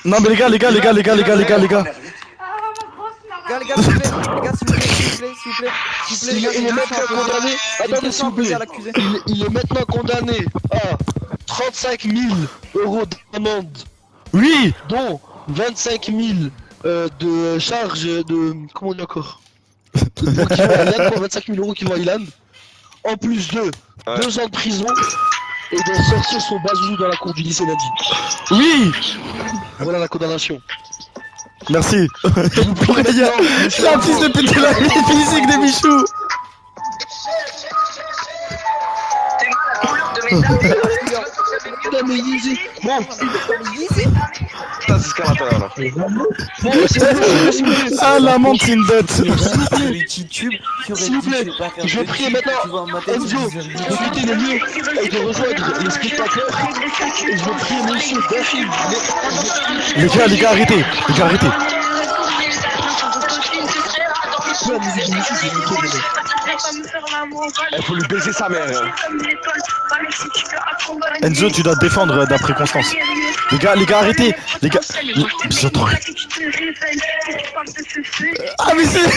Non mais les gars. Les gars, s'il vous plaît, Il est maintenant condamné. Attendez, s'il vous plaît. Il est maintenant condamné à 35 000 € d'amende. Oui. Dont 25 000 de charges de. Comment on dit encore? 25 000 € qui vont à Ilan. En plus de 2 ans de prison et de sortir son bazou dans la cour du lycée lundi. Oui. Voilà la condamnation. Merci. Pourquoi il y a la piste de péter la physique des bichous? Putain mais Yeezy. Bon. Ça c'est Scarlata alors. Bon, c'est Ah la mentine dette. S'il vous plaît, je prie maintenant Enzo de quitter le lieu et de rejoindre les spectateurs. Et je prie monsieur Daphine. Les gars, arrêtez. Il faut lui baiser sa mère. Enzo, tu dois te défendre d'après Constance. Les gars, arrêtez. Les gars, j'entends. Ah mais c'est.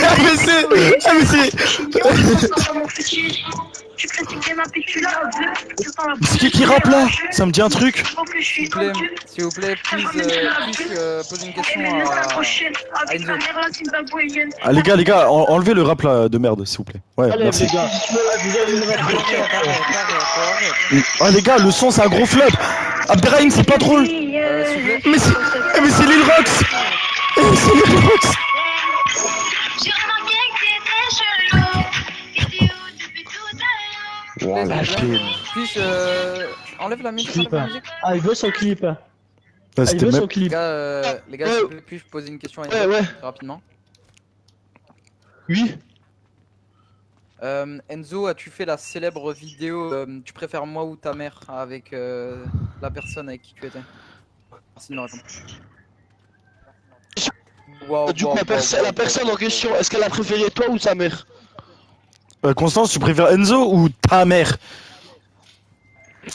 C'est qui rappe là? Ça me dit un truc. S'il vous plaît, please, posez une question à Enzo. Ah les gars, enlevez le rap là de merde s'il vous plaît. Ouais, merci. Ah les gars, le son c'est un gros flop. Abderrahim c'est pas drôle. Mais c'est Lil Rox. C'est Lil Rox. Wow, puis enlève la musique. Ah, il veut son clip. Il veut son clip. Les gars, s'il vous plaît, puis-je poser une question à Enzo très rapidement? Oui. Enzo, as-tu fait la célèbre vidéo Tu préfères moi ou ta mère avec la personne avec qui tu étais? Merci de me répondre. Du coup, la personne en question, est-ce qu'elle a préféré toi ou sa mère? Constance, tu préfères Enzo ou ta mère?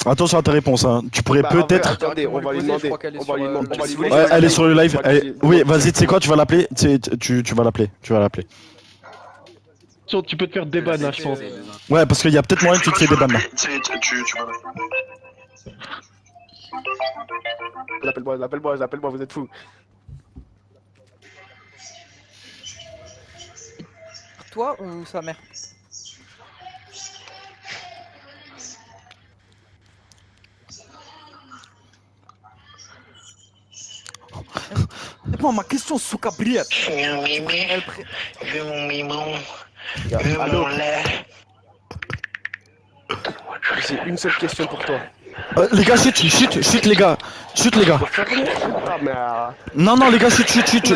Attention à ta réponse, hein. Tu pourrais peut-être. Attendez, on va lui demander. Ouais, elle est sur le live. Oui, vas-y, tu sais quoi, tu vas l'appeler. Tu vas l'appeler. Tu peux te faire déban là, je pense. Ouais, parce qu'il y a peut-être moyen que tu te fais déban là. L'appelle-moi, vous êtes fous. Toi ou sa mère? Réponds à ma question, Souka Briette. J'ai une seule question pour toi. Les gars, chut les gars. Chut les gars. Non les gars, chut,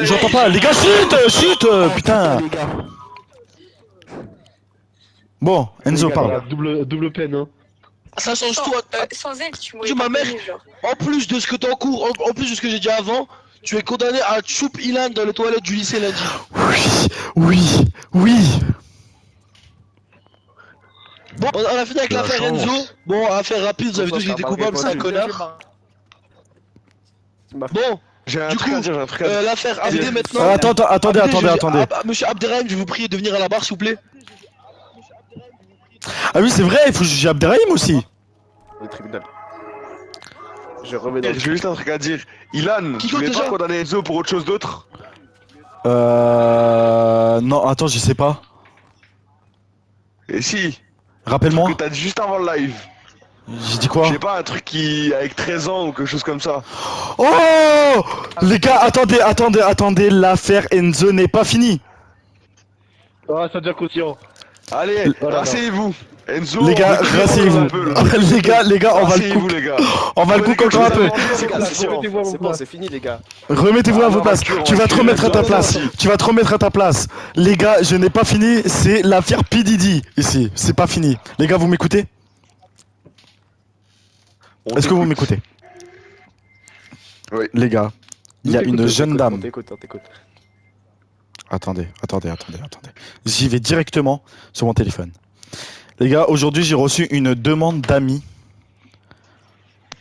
j'entends pas. Les gars, chut, putain. Bon, Enzo parle. Double peine, hein. Ça change tout. Sans elle, tu Ma mère, en plus de ce que t'es en cours, en plus de ce que j'ai dit avant, tu es condamné à choup Ilan dans les toilettes du lycée lundi. Oui. Bon, on a fini avec l'affaire Enzo. Bon, affaire rapide, vous avez tous été coupable, c'est un connard. Bon, du coup, l'affaire AVD maintenant. Attendez. Monsieur Abderrahim, je vais vous prier de venir à la barre, s'il vous plaît. Ah oui, c'est vrai, il faut juger Abderrahim aussi. Le tribunal. J'ai juste un truc à dire. Ilan, tu voulais pas condamner Enzo pour autre chose d'autre? Non, attends, je sais pas. Et si. Rappelle-moi. Que t'as dit juste avant le live. J'ai dit quoi? Je sais pas, un truc qui avec 13 ans ou quelque chose comme ça. Oh les gars, attendez, l'affaire Enzo n'est pas finie. Ah, ça devient conscient. Allez, Oh là là. rasseyez-vous. Enzo, Les gars, rasseyez-vous. les gars, on va le Rasseyez-vous, coup. les gars. On va le coup encore un peu. C'est bon, c'est fini, les gars. Remettez-vous à vos non, places. recule, Tu vas te recule, remettre à ta recule, place. recule. Tu vas te remettre à ta place. Les gars, je n'ai pas fini. C'est l'affaire P. Diddy ici. C'est pas fini. Les gars, vous m'écoutez? Est-ce que vous m'écoutez? Oui. Les gars, il y a une jeune dame. On t'écoute. Attendez. J'y vais directement sur mon téléphone. Les gars, aujourd'hui, j'ai reçu une demande d'amis.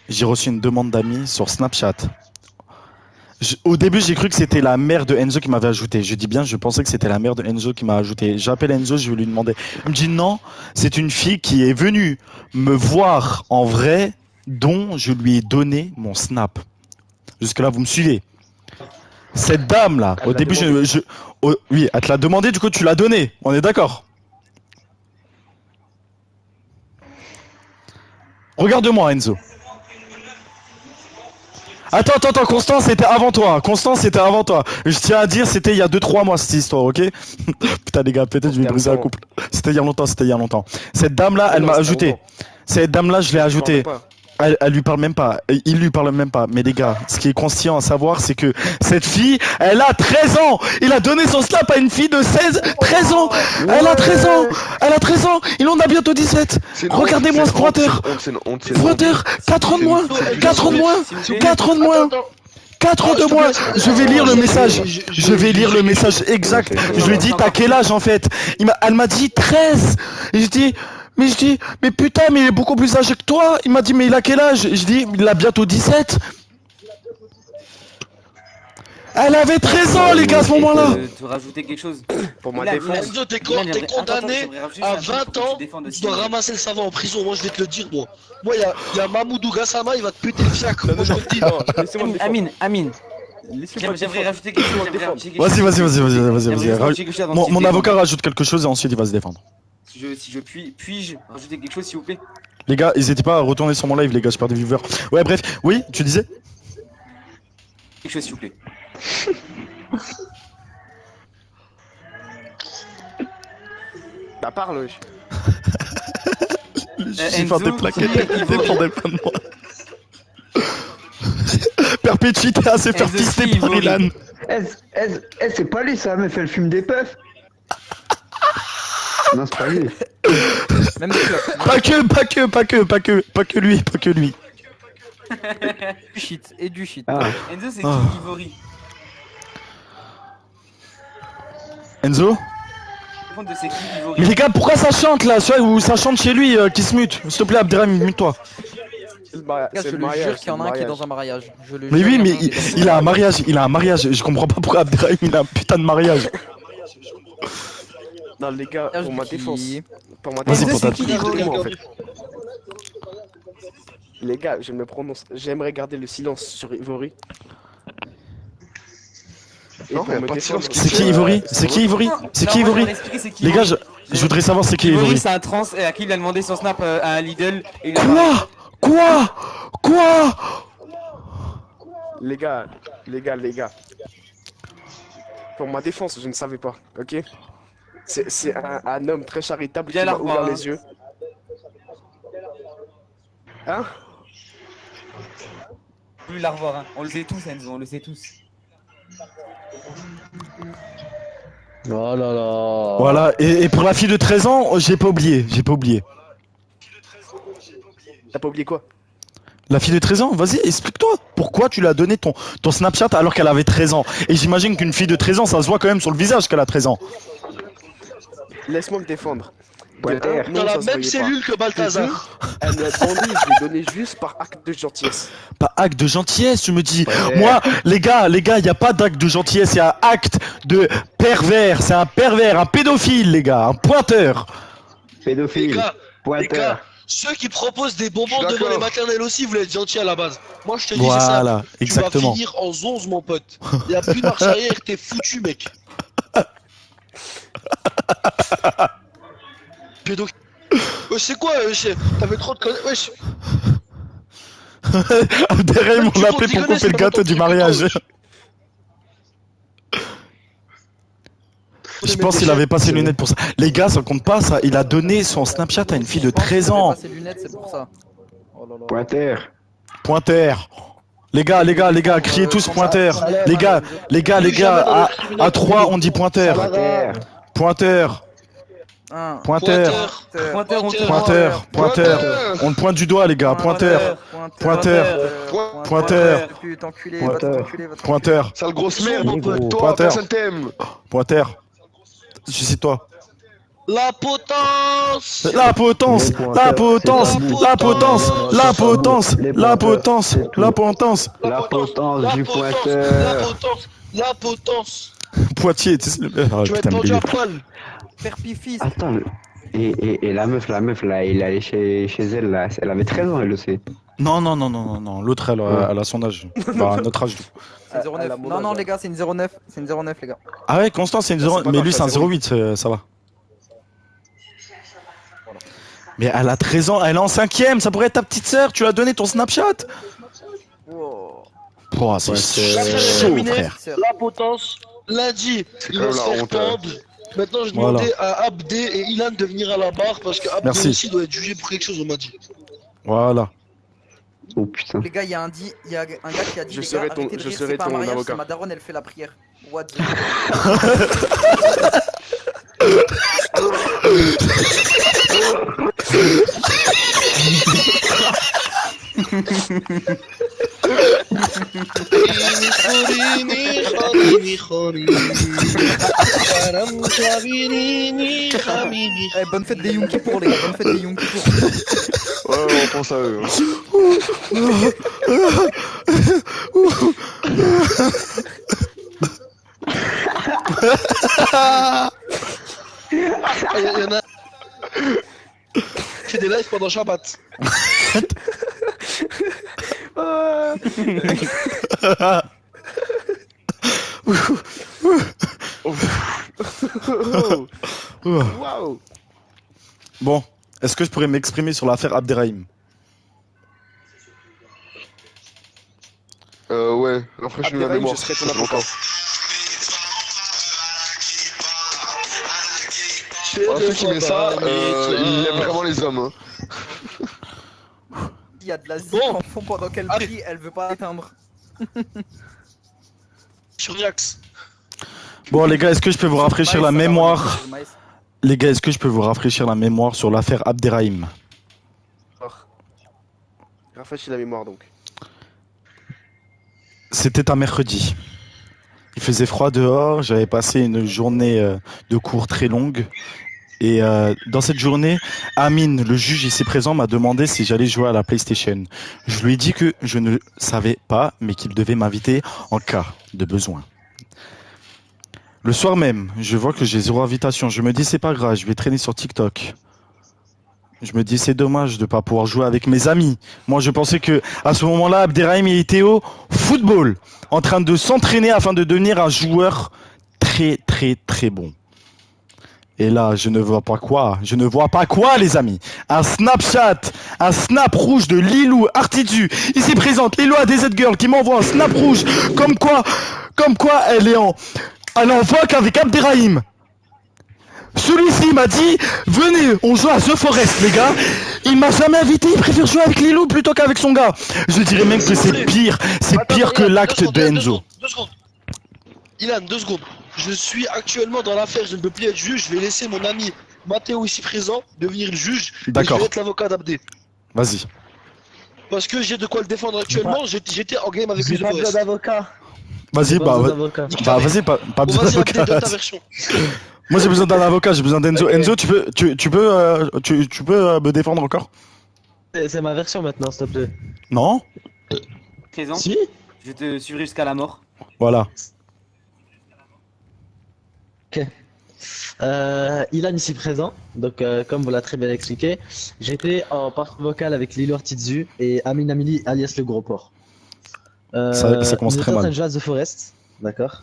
J'ai reçu une demande d'amis sur Snapchat. Au début, j'ai cru que c'était la mère de Enzo qui m'avait ajouté. Je dis bien, je pensais que c'était la mère de Enzo qui m'a ajouté. J'appelle Enzo, je vais lui demander. Il me dit non, c'est une fille qui est venue me voir en vrai, dont je lui ai donné mon Snap. Jusque-là, vous me suivez. Cette dame-là, au début, oui, elle te l'a demandé, du coup, tu l'as donné. On est d'accord? Regarde-moi, Enzo. Attends, Constance, c'était avant toi. Je tiens à dire, c'était il y a 2-3 mois cette histoire, ok? Putain, les gars, peut-être je vais briser un couple. C'était il y a longtemps. Cette dame-là, elle m'a ajouté. Cette dame-là, je l'ai ajoutée. Elle lui parle même pas. Il lui parle même pas. Mais les gars, ce qui est conscient à savoir, c'est que cette fille, elle a 13 ans. Il a donné son Snap à une fille de 13 ans. Elle a 13 ans. Il en a bientôt 17. Regardez-moi ce pointeur. Pointeur, 4 ans de moins. 4 ans de moins. Je vais lire le message. Je vais lire le message exact. Je lui ai dit, t'as quel âge en fait? Elle m'a dit 13. Et je dis, mais putain, mais il est beaucoup plus âgé que toi. Il m'a dit, mais il a quel âge? Je dis, il a bientôt 17. Elle avait 13 ans, les gars, à ce moment-là. Te rajouter quelque chose. Pour ma Là, défense. Enzo, t'es condamné à 20 ans. Tu dois ramasser le savon en prison. Moi, je vais te le dire, moi. Moi, il y a Mamoudou Gassama, il va te péter le fiacre. Moi, je te le dis. Amine. J'aimerais rajouter quelque chose. Vas-y. Mon avocat rajoute quelque chose et ensuite il va se défendre. Puis-je rajouter quelque chose, s'il vous plaît? Les gars, n'hésitez pas à retourner sur mon live, les gars, je perds des viewers. Ouais, bref. Oui, tu disais? Quelque chose, s'il vous plaît. Bah, parle, wesh. J'ai fait des plaquettes, il dépendait pas de moi. Perpétuité à se faire pister par Ilan. C'est pas lui, ça, mais fait le film des puffs. Non, c'est pas lui. Même des clopes. Pas que lui. Du shit et du shit. Ah. Enzo, c'est qui Ivory? Enzo? C'est qui Ivory? Mais les gars, pourquoi ça chante là? Ou ça chante chez lui qui se mute? S'il te plaît, Abderrahim, mute-toi. Je le jure qu'il y en a un qui est dans un mariage. Mais oui, mais il a un mariage. Je comprends pas pourquoi Abderrahim il a un putain de mariage. Non, les gars, pour ma défense. Vas-y, pour ta en fait. Les gars, je me prononce. J'aimerais garder le silence sur Ivory. Non, y a pas de silence. C'est qui Ivory? Les gars, je voudrais savoir c'est qui Ivory. C'est un trans à qui il a demandé son snap à un Lidl. Et Quoi? Les gars. Pour ma défense, je ne savais pas, ok? C'est un homme très charitable qui m'a ouvert les yeux. Hein? Plus la revoir, hein. On le sait tous, Enzo, on le sait tous. Oh là là. Voilà, et pour la fille de 13 ans, j'ai pas oublié. T'as pas oublié quoi? La fille de 13 ans, vas-y, explique-toi. Pourquoi tu lui as donné ton Snapchat alors qu'elle avait 13 ans? Et j'imagine qu'une fille de 13 ans, ça se voit quand même sur le visage qu'elle a 13 ans. Laisse-moi me défendre. Dans la même cellule que Balthazar. Elle m'a demandé, je l'ai donné juste par acte de gentillesse. Pas acte de gentillesse, tu me dis. Moi, les gars, il y a pas d'acte de gentillesse, il y a acte de pervers. C'est un pervers, un pédophile, les gars, un pointeur. Pédophile, les gars, ceux qui proposent des bonbons devant les maternelles aussi, vous êtes gentils à la base. Moi, je te dis, c'est ça. Voilà, exactement. Tu vas finir en zonze, mon pote. Il y a plus de marche arrière, t'es foutu, mec. Pédophile. wesh, c'est quoi, t'avais trop de conneries, wesh. Abderrahim, on l'a appelé pour couper le gâteau du mariage. Je pense qu'il avait pas ses lunettes pour ça. Les gars, ça compte pas ça. Il a donné son Snapchat à une fille de 13 ans. Ses lunettes, c'est pour ça. Oh là là. Pointer. Pointer. Les gars, criez tous pointer. Les gars, à 3 on dit pointer. Pointer. Pointer. Pointer. On le pointe du doigt, les gars. Pointer. Pointer. Sale grosse merde, Pointer. toi, personne t'aime. Pointer. Suicide-toi. La potence. La potence. La potence. La potence. La potence. La potence. La potence. La potence du pointeur. La potence. Poitiers, tu sais. Tu vas être pendu à poil. Père Pifis. Attends, et la meuf là, il allait chez elle là, elle avait 13 ans elle aussi. Non, l'autre elle a son âge. Bah, notre âge. C'est 09. Non, les gars, c'est une 09. C'est une 09, les gars. Ah ouais, Constant, c'est une 0. Mais lui, c'est un 08, ça va. Mais elle a 13 ans, elle est en 5ème, ça pourrait être ta petite sœur, tu lui as donné ton Snapchat. Wow. Oh, c'est chaud, frère. La potence. Lundi, il va se faire pendre. Maintenant, je demandais à Abdé et Ilan de venir à la barre parce que Abdé aussi doit être jugé pour quelque chose, on m'a dit. Voilà. Oh putain. Les gars, il y a un gars qui a dit Je serai ton avocat. Ma daronne, elle fait la prière. What the... bonne fête des Yom Kippour, les gars, bonne fête des Yom Kippour. Ouais, on pense à eux. Il y en a. Fait des lives pendant Shabbat. Waouh. Bon, est-ce que je pourrais m'exprimer sur l'affaire Abderrahim? Ouais, rafraîchis-nous la mémoire. Je serai ton avocat. Ceux qui met ça, il aime vraiment les hommes. Hein. Il y a de la zik en fond pendant qu'elle prie, elle veut pas atteindre. Sur Yax. Bon les gars, est-ce que je peux vous rafraîchir la mémoire? Les gars, est-ce que je peux vous rafraîchir la mémoire sur l'affaire Abderrahim? Rafraîchis la mémoire donc. C'était un mercredi. Il faisait froid dehors, j'avais passé une journée de cours très longue. Et dans cette journée, Amine, le juge ici présent, m'a demandé si j'allais jouer à la PlayStation. Je lui ai dit que je ne savais pas, mais qu'il devait m'inviter en cas de besoin. Le soir même, je vois que j'ai 0 invitation. Je me dis c'est pas grave, je vais traîner sur TikTok. Je me dis c'est dommage de pas pouvoir jouer avec mes amis. Moi je pensais que à ce moment-là, Abderrahim il était au football, en train de s'entraîner afin de devenir un joueur très bon. Et là, je ne vois pas quoi. Je ne vois pas quoi, les amis. Un Snapchat, un snap rouge de Lilou Artidu. Ici présente Lilou ADZ Girl qui m'envoie un snap rouge. Comme quoi elle est en vogue avec Abderrahim. Celui-ci m'a dit, venez, on joue à The Forest, les gars. Il m'a jamais invité, il préfère jouer avec Lilou plutôt qu'avec son gars. Je dirais même que c'est pire que l'acte de Enzo. 2 secondes. Ilan, 2 secondes. Je suis actuellement dans l'affaire, je ne peux plus être juge, je vais laisser mon ami Mathéo ici présent devenir le juge. D'accord. Et je vais être l'avocat d'Abdé. Vas-y. Parce que j'ai de quoi le défendre actuellement, j'étais en game avec lui de Forest. d'avocat. Vas-y, vas-y, pas besoin d'avocat. Donne ta version. Moi j'ai besoin d'un avocat, j'ai besoin d'Enzo. Enzo, tu peux me défendre encore? C'est ma version maintenant, s'il te plaît. Non? Présent. Si. Je te suivrai jusqu'à la mort. Voilà. Ok. Ilan ici présent, donc comme vous l'a très bien expliqué, j'étais en partie vocale avec Lilo Artizu et Amin Amili alias le gros porc. Ça commence très mal. On était en train de jouer à The Forest, d'accord.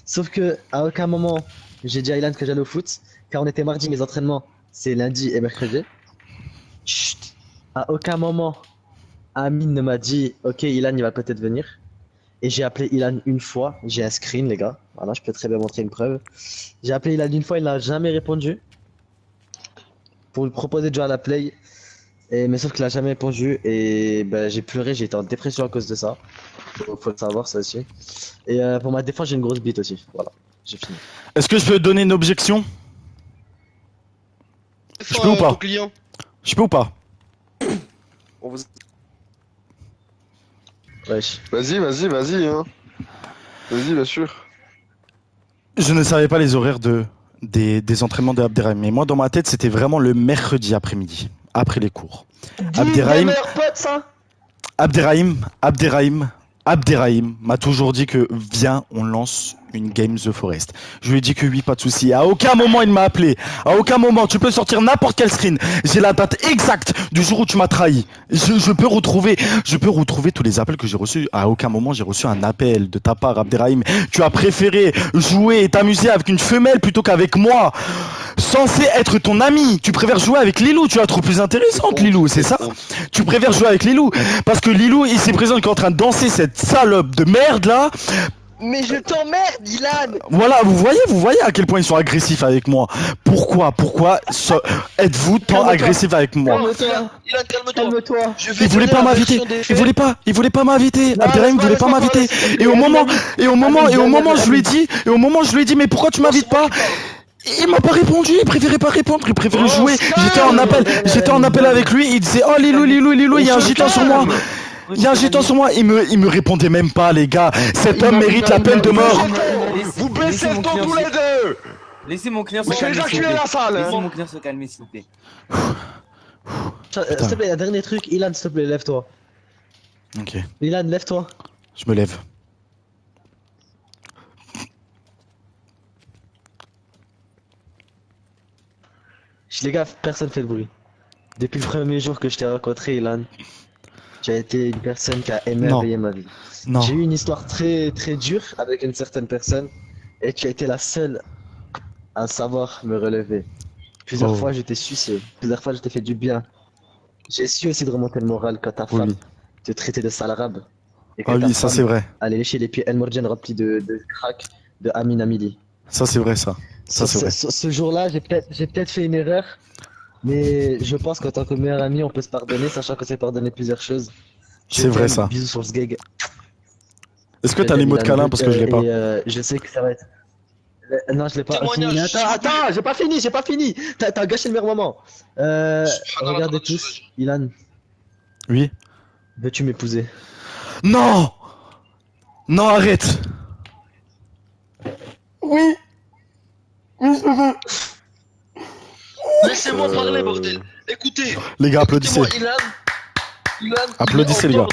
Sauf que à aucun moment j'ai dit à Ilan que j'allais au foot, car on était mardi, mes entraînements c'est lundi et mercredi. Chut. À aucun moment, Amine ne m'a dit ok, Ilan il va peut-être venir. Et j'ai appelé Ilan une fois. J'ai un screen, les gars. Voilà, je peux très bien montrer une preuve. J'ai appelé Ilan une fois, il n'a jamais répondu. Pour lui proposer de jouer à la play. Mais sauf qu'il a jamais répondu. Et ben, j'ai pleuré, j'ai été en dépression à cause de ça. Faut le savoir, ça aussi. Et pour ma défense, j'ai une grosse bite aussi. Voilà, j'ai fini. Est-ce que je peux donner une objection? Je peux ou pas? Je peux ou pas? Wesh. Vas-y, hein. Vas-y, bien sûr. Je ne savais pas les horaires des entraînements de Abderrahim. Mais moi, dans ma tête, c'était vraiment le mercredi après-midi, après les cours. Abderrahim, Abderrahim m'a toujours dit que viens, on lance une game The Forest. Je lui ai dit que oui, pas de souci. À aucun moment il m'a appelé. À aucun moment. Tu peux sortir n'importe quel screen. J'ai la date exacte du jour où tu m'as trahi. Je peux retrouver tous les appels que j'ai reçus. À aucun moment j'ai reçu un appel de ta part, Abderrahim. Tu as préféré jouer et t'amuser avec une femelle plutôt qu'avec moi. Censé être ton ami. Tu préfères jouer avec Lilou. Tu la trouves plus intéressante, Lilou, c'est ça? Tu préfères jouer avec Lilou. Parce que Lilou, il s'est présent qu'il est en train de danser cette salope de merde là. Mais je t'emmerde, Ilan. Voilà, vous voyez à quel point ils sont agressifs avec moi. Pourquoi êtes-vous tant agressif avec moi? Ilan, calme-toi. Il voulait pas m'inviter. Il voulait pas m'inviter. Abderrahim voulait pas m'inviter. Et au moment, je lui ai dit, mais pourquoi tu m'invites pas? Il m'a pas répondu, il préférait pas répondre, il préférait jouer. J'étais en appel avec lui, il disait oh Lilou, il y a un gitan sur moi. Il y a un gitan sur moi, il me répondait même pas, les gars. Cet homme mérite la peine de mort. Vous baissez le ton tous les deux. Laissez mon client se Mais calmer. j'ai évacué la salle. Laissez mon client se calmer, s'il vous plaît. S'il te plaît, un dernier truc, Ilan, s'il te plaît, lève-toi. Ok. Ilan, lève-toi. Je me lève. Les gars, personne fait de bruit. Depuis le premier jour que je t'ai rencontré, Ilan, tu as été une personne qui a émerveillé ma vie. J'ai eu une histoire très dure avec une certaine personne et tu as été la seule à savoir me relever. Plusieurs fois je t'ai sucé, plusieurs fois je t'ai fait du bien. J'ai su aussi de remonter le moral quand ta femme te traitait de sale arabe. Et que Ah oui, ça c'est vrai. Allez lécher les pieds El Morjan remplis de crack de Amin Amili. Ça c'est vrai ça. Ça c'est vrai. Ce jour-là, j'ai peut-être fait une erreur, mais je pense qu'en tant que meilleur ami, on peut se pardonner, sachant que c'est pardonner plusieurs choses. C'est vrai ça. Bisous sur ce gag. Est-ce que t'as les mots de câlin parce que je l'ai pas? Je sais que ça va être. Non, je l'ai pas. Attends, j'ai pas fini. T'as gâché le meilleur moment. Regardez tous, Ilan. Oui. Veux-tu m'épouser? Non. Non, arrête. Oui, je veux. Laissez-moi parler, bordel. Écoutez. Les gars, applaudissez. Ilan, applaudissez, les gars.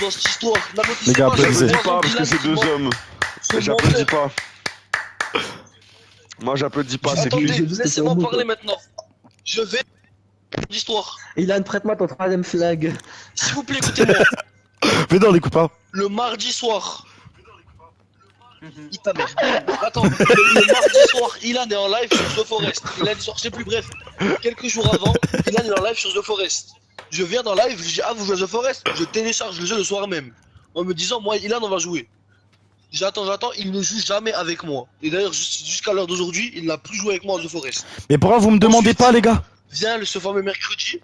Les gars, applaudissez. J'applaudis pas parce que c'est deux hommes. J'applaudis pas. Moi, j'applaudis pas, c'est Attendez, lui. laissez-moi parler maintenant. Je vais. L'histoire. Ilan, prête-moi ton troisième flag. S'il vous plaît, écoutez-moi. Mais non, l'écoute pas. Le mardi soir. Attends, le mardi soir, Ilan est en live sur The Forest. Ilan sort, je sais plus, bref. Quelques jours avant, Ilan est en live sur The Forest. Je viens dans live, je dis ah vous jouez à The Forest. Je télécharge le jeu le soir même. En me disant moi Ilan on va jouer. J'attends, il ne joue jamais avec moi. Et d'ailleurs jusqu'à l'heure d'aujourd'hui, il n'a plus joué avec moi à The Forest. Mais pourquoi vous me demandez pas, les gars? Viens ce fameux mercredi.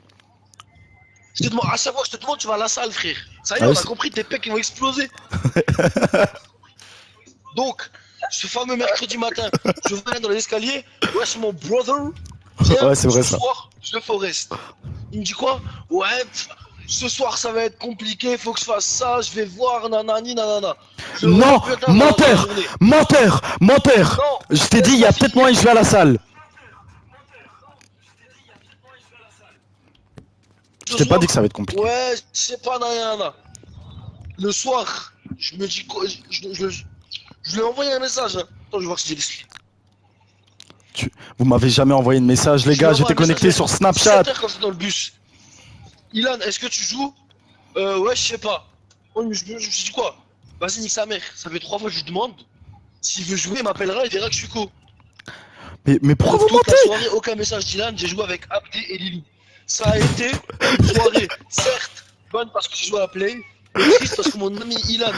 Je te demande, à chaque fois que je te demande, tu vas à la salle, frère. Ça y est, on a compris, tes pecs ils vont exploser. Donc, ce fameux mercredi matin, je viens dans les escaliers. Ouais, c'est mon brother. Viens, ouais, c'est vrai ce ça. soir, The Forest. Il me dit quoi? Ouais, ce soir ça va être compliqué, faut que je fasse ça, je vais voir, nanani, nanana. Non, menteur, menteur, menteur. Je t'ai dit, il y a peut-être moyen que je vais à la salle. Je t'ai pas dit que ça va être compliqué. Ouais, je sais pas, nanana. Le soir, je me dis quoi, je lui ai envoyé un message. Hein. Attends, je vais voir si j'ai l'esprit. Vous m'avez jamais envoyé de message, les gars, j'étais connecté sur Snapchat. 7h quand c'est dans le bus. Ilan, est-ce que tu joues? Ouais, je sais pas. Je me suis dit quoi? Vas-y, nique sa mère. Ça fait 3 fois que je lui demande. S'il veut jouer, il m'appellera, il verra que je suis co. Mais pourquoi vous mentez? mentez? Soirée, aucun message d'Ilan, j'ai joué avec Abdé et Lilou. Ça a été une soirée, certes, bonne parce que j'ai joué à la play, mais triste parce que mon ami Ilan,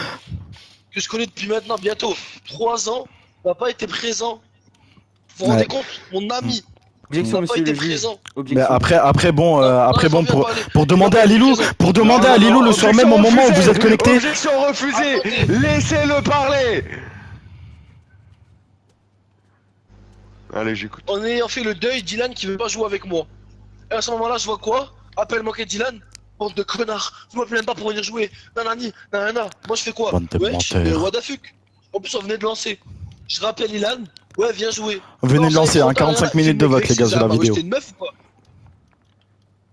que je connais depuis maintenant bientôt 3 ans, n'a pas été présent. Vous vous rendez compte? Mon ami Objection, n'a pas monsieur été le juge. présent. Mais après bon, non, pour demander à Lilou, le soir même au moment où vous êtes connecté. Objection refusée. Laissez-le parler. Allez, j'écoute. En ayant fait le deuil d'Ilan qui veut pas jouer avec moi. Et à ce moment-là, je vois quoi? Appel manqué d'Ilan. Bande de connards. Vous m'appelez même pas pour venir jouer. Nanani, nanana. Moi, je fais quoi? Bande de Ouais, menteurs. what the fuck. En plus, on venait de lancer. Je rappelle Ilan. Ouais, viens jouer. Venez Non, de lancer, ça, hein, il 45 minutes de vote, les gars, sur la vidéo. J'étais une meuf ou pas?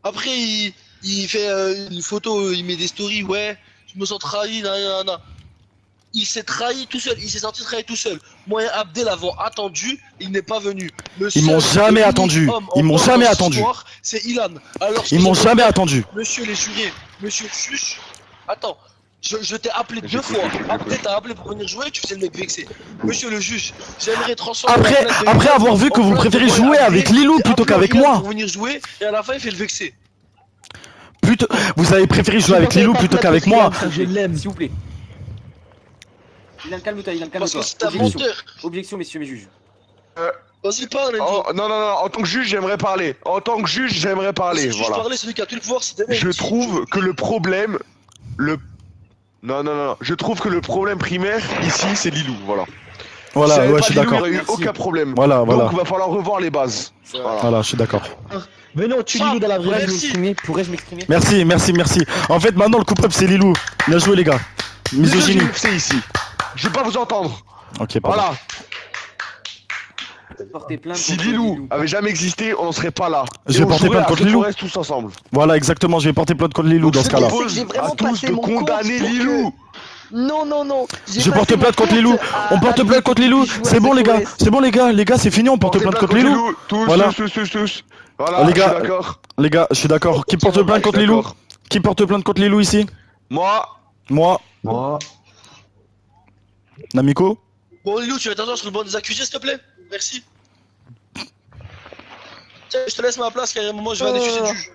Après, il fait une photo, il met des stories. Ouais, je me sens trahi, nanana. Il s'est trahi tout seul, il s'est senti trahi tout seul. Moi et Abdel l'avons attendu, il n'est pas venu. Ils m'ont jamais attendu. Ils m'ont jamais attendu. C'est Ilan. Alors, Ils m'ont jamais attendu. Monsieur les jurés, monsieur le juge, attends, je t'ai appelé 2 fois. Abdel t'a appelé pour venir jouer, tu faisais le mec vexé. Monsieur le juge, j'aimerais transformer. Après avoir vu que vous préférez jouer avec Lilou plutôt qu'avec moi. Pour venir jouer, et à la fin, il fait le vexé. Vous avez préféré jouer avec Lilou plutôt qu'avec moi. Je l'aime, s'il vous plaît. Calme-toi, calme-toi. Parce que c'est un menteur. Objection, messieurs les juges. Vas-y, parle, non, en tant que juge, j'aimerais parler. Voilà. Parler, celui qui a tout le pouvoir, c'est des mecs. Je trouve que le problème, Non. Je trouve que le problème primaire ici, c'est Lilou. Voilà. Voilà, ouais, je suis d'accord. Il n'y aurait eu aucun problème. Voilà. Donc, il va falloir revoir les bases. Voilà, je suis d'accord. Venez, on tue Lilou dans la vraie vie. Pourrais-je m'exprimer? Merci. En fait, maintenant, le coupable, c'est Lilou. Bien joué, les gars. Misogynie. C'est ici. Je vais pas vous entendre. Ok, pardon. Voilà. Porter plainte Si contre Lilou avait jamais existé, on n'en serait pas là. Je vais porter plainte contre Lilou. On reste tous ensemble. Voilà, exactement. Je vais porter plainte contre Lilou dans ce cas-là. Je propose à tous de condamner Lilou. Non. Je porte plainte contre Lilou. On porte plainte contre Lilou. C'est bon, les gars. Les gars, c'est fini. On porte plainte contre Lilou. Voilà. Tous. Voilà, les gars, je suis d'accord. Les gars, je suis d'accord. Qui porte plainte contre Lilou? Qui porte plainte contre Lilou ici? Moi. Namiko? Bon, Lilou, tu vas t'asseoir sur le banc des accusés, s'il te plaît? Merci. Tiens, je te laisse ma place, car à un moment, je vais aller tuer le juge.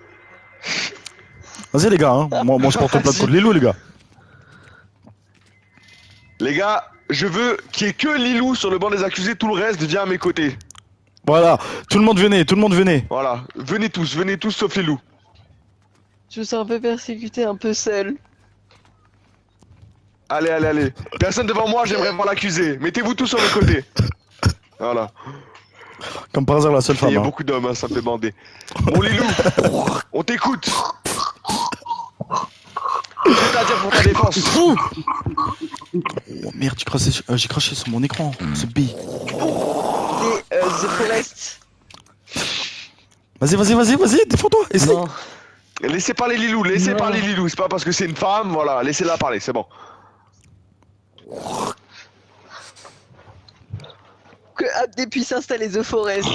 Vas-y, les gars. Moi, je porte plainte contre Lilou, les gars. Les gars, je veux qu'il y ait que Lilou sur le banc des accusés, tout le reste vient à mes côtés. Voilà, tout le monde venez. Voilà, venez tous sauf Lilou. Je me sens un peu persécuté, un peu seul. Allez. Personne devant moi, j'aimerais voir l'accusé. Mettez-vous tous sur le côté. Voilà. Comme par hasard, la seule femme. Il y a beaucoup d'hommes, hein, ça me fait bander. Bon Lilou, on t'écoute. Qu'est-ce que t'as à dire pour ta défense? Oh merde, j'ai craché sur mon écran, ce B. The Forest. Vas-y, défends-toi, essaye. Non. Laissez parler Lilou, c'est pas parce que c'est une femme, voilà, laissez-la parler, c'est bon. Que Abdé puisse installer The Forest.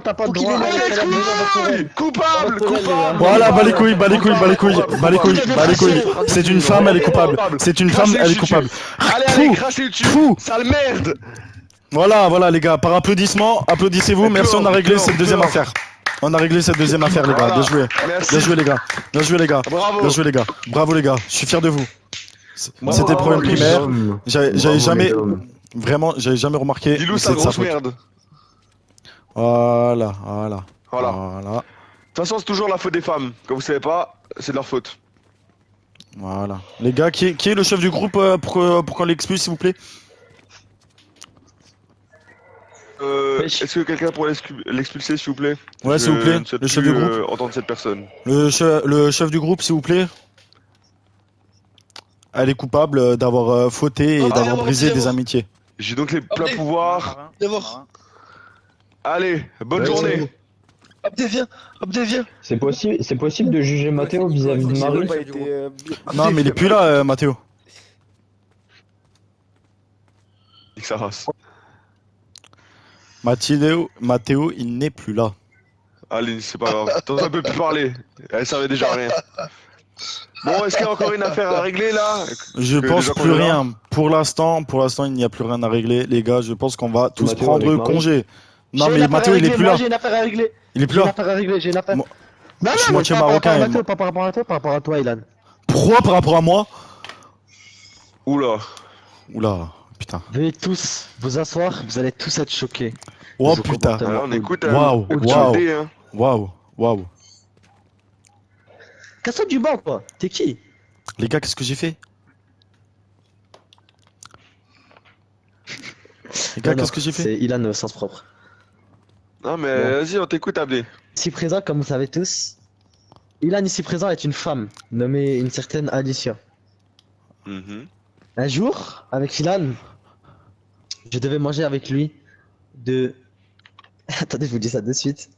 T'as pas de droit. Coupable. Voilà, bas les couilles. C'est une femme, elle est coupable. Allez, crachez dessus. Sale merde. Voilà, les gars, par applaudissement, applaudissez-vous. Merci, on a réglé cette deuxième affaire. Les gars. Bien joué, les gars. Bravo, les gars. Je suis fier de vous. C'était le problème primaire. J'avais jamais remarqué. Dis-lui sa grosse merde. Voilà. De toute façon, c'est toujours la faute des femmes. Quand vous savez pas, c'est de leur faute. Voilà. Les gars, qui est le chef du groupe pour qu'on l'expulse, s'il vous plaît? Est-ce que quelqu'un pourrait l'expulser, s'il vous plaît? Ouais, s'il vous plaît. Le chef du groupe. Entendre cette personne. Le chef du groupe, s'il vous plaît. Elle est coupable d'avoir fauté et d'avoir brisé des amitiés. J'ai donc les pleins pouvoirs. Allez, bonne journée. Abdé, viens. C'est possible de juger Mathéo vis-à-vis de Marie? Non, mais il est plus là, Mathéo. Nique sa race. Mathéo, il n'est plus là. Allez, c'est pas grave. T'en peux plus parler. Elle savait déjà rien. Bon, est-ce qu'il y a encore une affaire à régler là? Je pense plus rien. Pour l'instant, il n'y a plus rien à régler. Les gars, je pense qu'on va tous prendre congé. Non, J'ai mais une affaire Mathéo, à il est régler, plus moi, là. J'ai une affaire à régler. Il est plus J'ai une là. affaire à régler, j'ai une affaire. Moi- Non, je suis non, mais moitié pas par marocain, rapport à et Mathéo, pas par rapport à toi, par rapport à toi, Ilan. Pourquoi par rapport à moi? Oula. Oula, putain. Veuillez tous vous asseoir, vous allez tous être choqués. Oh de vos putain. comportements. Alors, on écoute. Waouh, waouh, Odé, hein. waouh, waouh. Casse-toi du banc, toi. T'es qui? Les gars, qu'est-ce que j'ai fait? Les gars, Non, non, qu'est-ce que j'ai fait? C'est Ilan au sens propre. Non, mais Bon. vas-y, on t'écoute, Abdé. Ici présent, comme vous savez tous, Ilan ici présent est une femme nommée une certaine Alicia. Mhm. Un jour, avec Ilan, je devais manger avec lui de... Attendez, je vous dis ça de suite.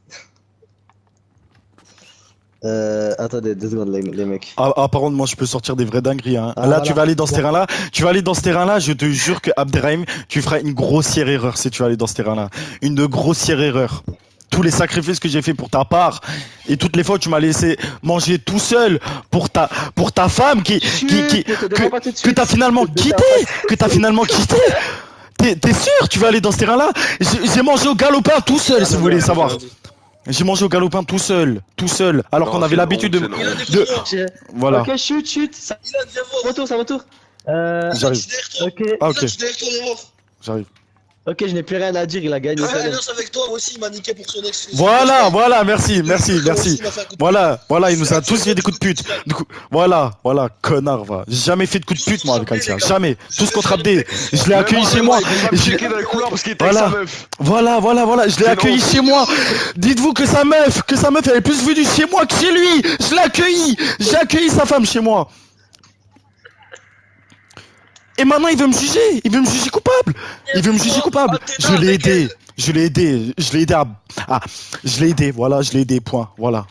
Attendez, 2 secondes les mecs. Ah, par contre, moi je peux sortir des vraies dingueries. Hein. Ah, Là, voilà. tu vas aller dans ce Bon. terrain-là. Tu vas aller dans ce terrain-là. Je te jure que Abderrahim, tu feras une grossière erreur si tu vas aller dans ce terrain-là. Une grossière erreur. Tous les sacrifices que j'ai fait pour ta part et toutes les fois que tu m'as laissé manger tout seul pour ta femme que t'as finalement quitté, T'es sûr, tu vas aller dans ce terrain-là? J'ai mangé au galopin tout seul, si vous voulez savoir. J'ai mangé au galopin tout seul, alors Non, qu'on avait c'est l'habitude bon, de... Voilà. Ok, chut. Ça... Ça retour. J'arrive. Ok. Ah, ok, Directement. j'arrive. Ok, je n'ai plus rien à dire, il a gagné. Ouais, alliance avec toi, moi aussi, il m'a niqué pour son ex. Voilà, merci. Voilà, il nous a tous fait des coups de pute. Du coup, voilà, connard, va. J'ai jamais fait de coups de pute, moi, avec Alicia. Jamais. Tous contre Abdé. Je l'ai accueilli chez moi. Il m'a checké dans les couloirs parce qu'il était avec sa meuf. Voilà, je l'ai accueilli chez moi. Dites-vous que sa meuf, elle est plus venue chez moi que chez lui. Je l'ai accueilli. J'ai accueilli sa femme chez moi. Et maintenant il veut me juger coupable. Je l'ai aidé. Je l'ai aidé, point. Voilà.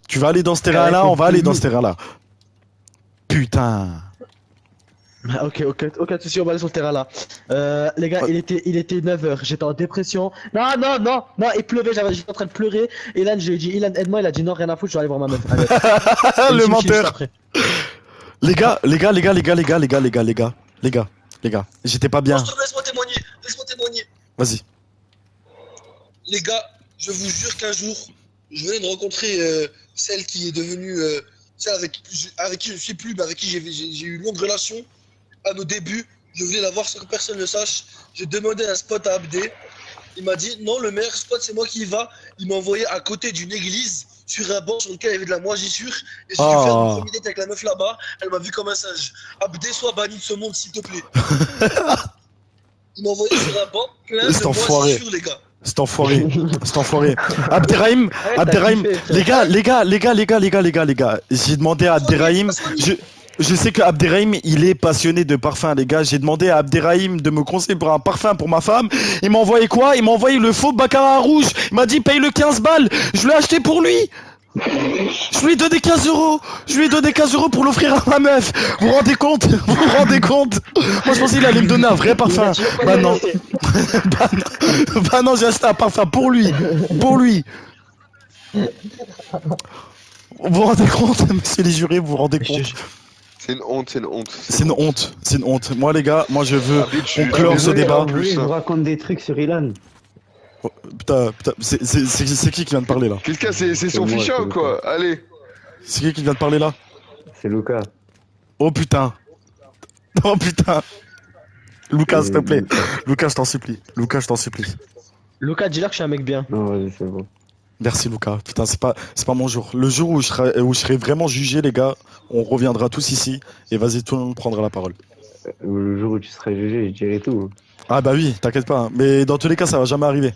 Tu vas aller dans ce terrain-là, on va aller dans ce terrain-là. Putain. Ok, tu sais, on va aller sur le terrain là. Les gars, il était 9h, j'étais en dépression. Non, il pleuvait, j'étais en train de pleurer. Ilan, je lui ai dit, Ilan, aide-moi, il a dit non, rien à foutre, je vais aller voir ma meuf. Allez. Le menteur. Les gars, j'étais pas bien. Laisse-moi témoigner. Vas-y. Les gars, je vous jure qu'un jour, je venais de rencontrer celle qui est devenue celle avec qui je ne suis plus, mais avec qui j'ai eu une longue relation. À nos débuts, je voulais la voir sans que personne ne le sache. J'ai demandé un spot à Abdé. Il m'a dit non, le meilleur spot c'est moi qui y va. Il m'a envoyé à côté d'une église sur un banc sur lequel il y avait de la moisissure. Et j'ai dû faire une première date avec la meuf là-bas. Elle m'a vu comme un singe. Abdé, sois banni de ce monde s'il te plaît. Il m'a envoyé sur un banc plein de moisissure, les gars. C'est enfoiré. Abderrahim, les gars, j'ai demandé à Abderrahim, je sais que Abderrahim, il est passionné de parfum, les gars. J'ai demandé à Abderrahim de me conseiller pour un parfum pour ma femme. Il m'a envoyé quoi? Il m'a envoyé le faux Baccarat rouge. Il m'a dit paye le 15 balles. Je l'ai acheté pour lui. Je lui ai donné 15 euros. Pour l'offrir à ma meuf. Vous vous rendez compte? Moi je pensais qu'il allait me donner un vrai parfum. Bah non. Bah non, j'ai acheté un parfum pour lui. Vous vous rendez compte, monsieur les jurés, vous vous rendez compte? C'est une honte. C'est une honte. Moi les gars, je veux conclure ce débat. Je vous raconte des trucs sur Ilan. Oh, putain, c'est qui vient de parler là? Quelqu'un, c'est son fichier ou quoi? Allez. C'est qui vient de parler là? C'est Lucas. Oh putain. Lucas, s'il te plaît. Lucas, je t'en supplie. Lucas, dis-leur que je suis un mec bien. Non, vas-y, c'est bon. Merci Lucas. Putain, c'est pas mon jour. Le jour où je serai vraiment jugé, les gars, on reviendra tous ici et vas-y, tout le monde prendra la parole. Le jour où tu seras jugé, je dirai tout. Ah bah oui, t'inquiète pas. Mais dans tous les cas, ça va jamais arriver.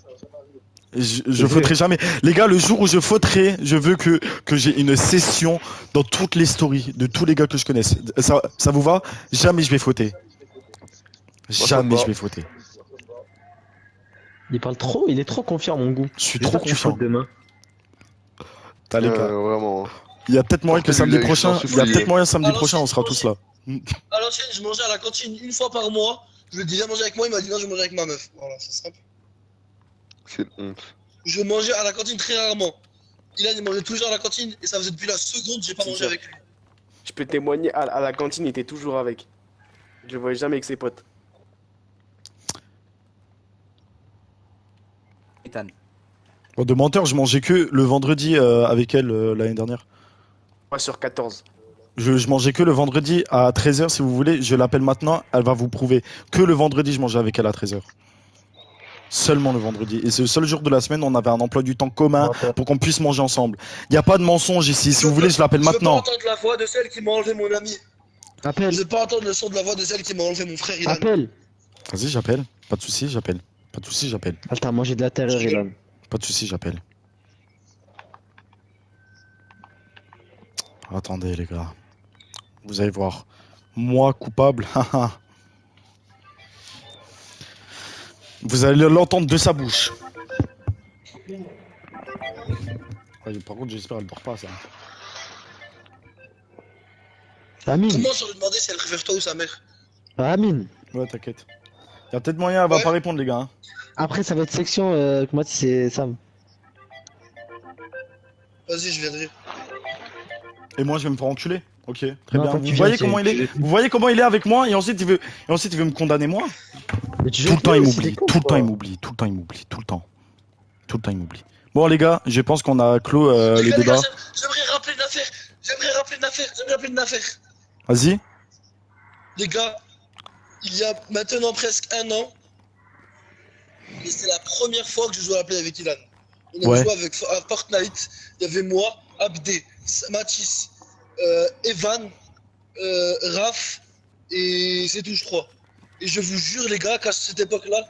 Je fauterai jamais. Les gars, le jour où je fauterai, je veux que j'ai une session dans toutes les stories de tous les gars que je connaisse. Ça vous va? Jamais je vais fauter. Jamais je vais fauter. Il parle trop, il est trop confiant, mon goût. Je suis trop confiant. Demain. T'as les gars. Vraiment. Il y a peut-être moyen que samedi prochain, on sera tous là. À l'ancienne, je mangeais à la cantine une fois par mois. Je lui ai dit viens manger avec moi, il m'a dit non, je vais manger avec ma meuf. Voilà, c'est simple. C'est une honte. Je mangeais à la cantine très rarement. Il mangeait toujours à la cantine et ça faisait depuis la seconde que j'ai pas mangé avec lui. Je peux témoigner, à la cantine, il était toujours avec. Je le voyais jamais avec ses potes. Ethan. Oh, de menteur, je mangeais que le vendredi avec elle l'année dernière. 3 sur 14. Je mangeais que le vendredi à 13h si vous voulez. Je l'appelle maintenant, elle va vous prouver. Que le vendredi, je mangeais avec elle à 13h. Seulement le vendredi. Et c'est le seul jour de la semaine où on avait un emploi du temps commun pour qu'on puisse manger ensemble. Il n'y a pas de mensonge ici. Si vous voulez, je l'appelle maintenant. Je veux pas entendre la voix de celle qui m'a enlevé mon ami. Appelle. Je veux pas entendre le son de la voix de celle qui m'a enlevé mon frère Ilan. Appelle. Vas-y, j'appelle. Pas de soucis, j'appelle. Pas de soucis, j'appelle. Elle t'a mangé de la terreur, Ilan. Pas de soucis, j'appelle. Attendez, les gars. Vous allez voir. Moi, coupable, haha. Vous allez l'entendre de sa bouche. Ouais, par contre, j'espère qu'elle dort pas, ça. Amine. Comment je lui demander si elle préfère toi ou sa mère? Amine. Ouais, t'inquiète. Y'a peut-être moyen, elle va pas répondre, les gars. Hein. Après, ça va être section. Moi, c'est Sam. Vas-y, je viendrai. Et moi, je vais me faire enculer. Ok, très Non, bien. toi, Vous tu voyez viens, comment il est? Vous voyez comment il est avec moi et ensuite il veut me condamner moi? Mais tu tout le temps il m'oublie, tout le temps il m'oublie, tout le temps il m'oublie, tout le temps. Tout le temps il m'oublie. Bon les gars, je pense qu'on a clos les gars, débats. J'aimerais rappeler une affaire. Vas-y. Les gars, il y a maintenant presque un an, et c'est la première fois que je joue à la play avec Ilan. On a joué avec Fortnite, il y avait moi, Abdé, Mathis, Evan, Raph, et c'est tout, je crois. Et je vous jure, les gars, qu'à cette époque-là,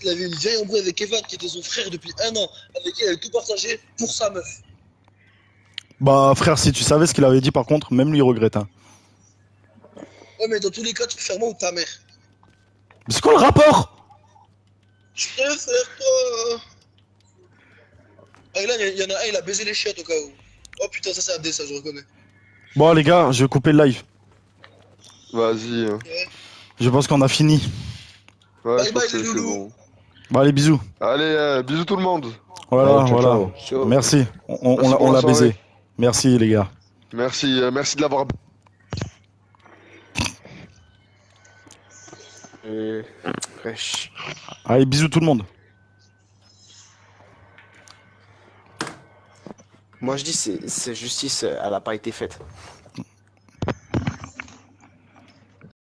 il avait une vieille embrouille avec Evan, qui était son frère depuis un an, avec qui il avait tout partagé pour sa meuf. Bah frère, si tu savais ce qu'il avait dit par contre, même lui il regrette. Hein. Ouais, mais dans tous les cas, tu préfères moi ou ta mère? Mais c'est quoi le rapport? Je préfère toi. Ah, là, il y en a un, il a baisé les chiottes au cas où. Oh putain, ça c'est Abdé, ça, je reconnais. Bon les gars, je vais couper le live. Vas-y. Je pense qu'on a fini. Ouais, bye je pense bye que les c'est loulous. bon. Bon allez, bisous. Allez, bisous tout le monde. Voilà, Allez, ciao, voilà. ciao. Merci. Merci pour On la l'a soirée. baisé. Merci les gars. Merci, merci de l'avoir. Wesh. Allez, bisous tout le monde. Moi je dis c'est justice, elle a pas été faite.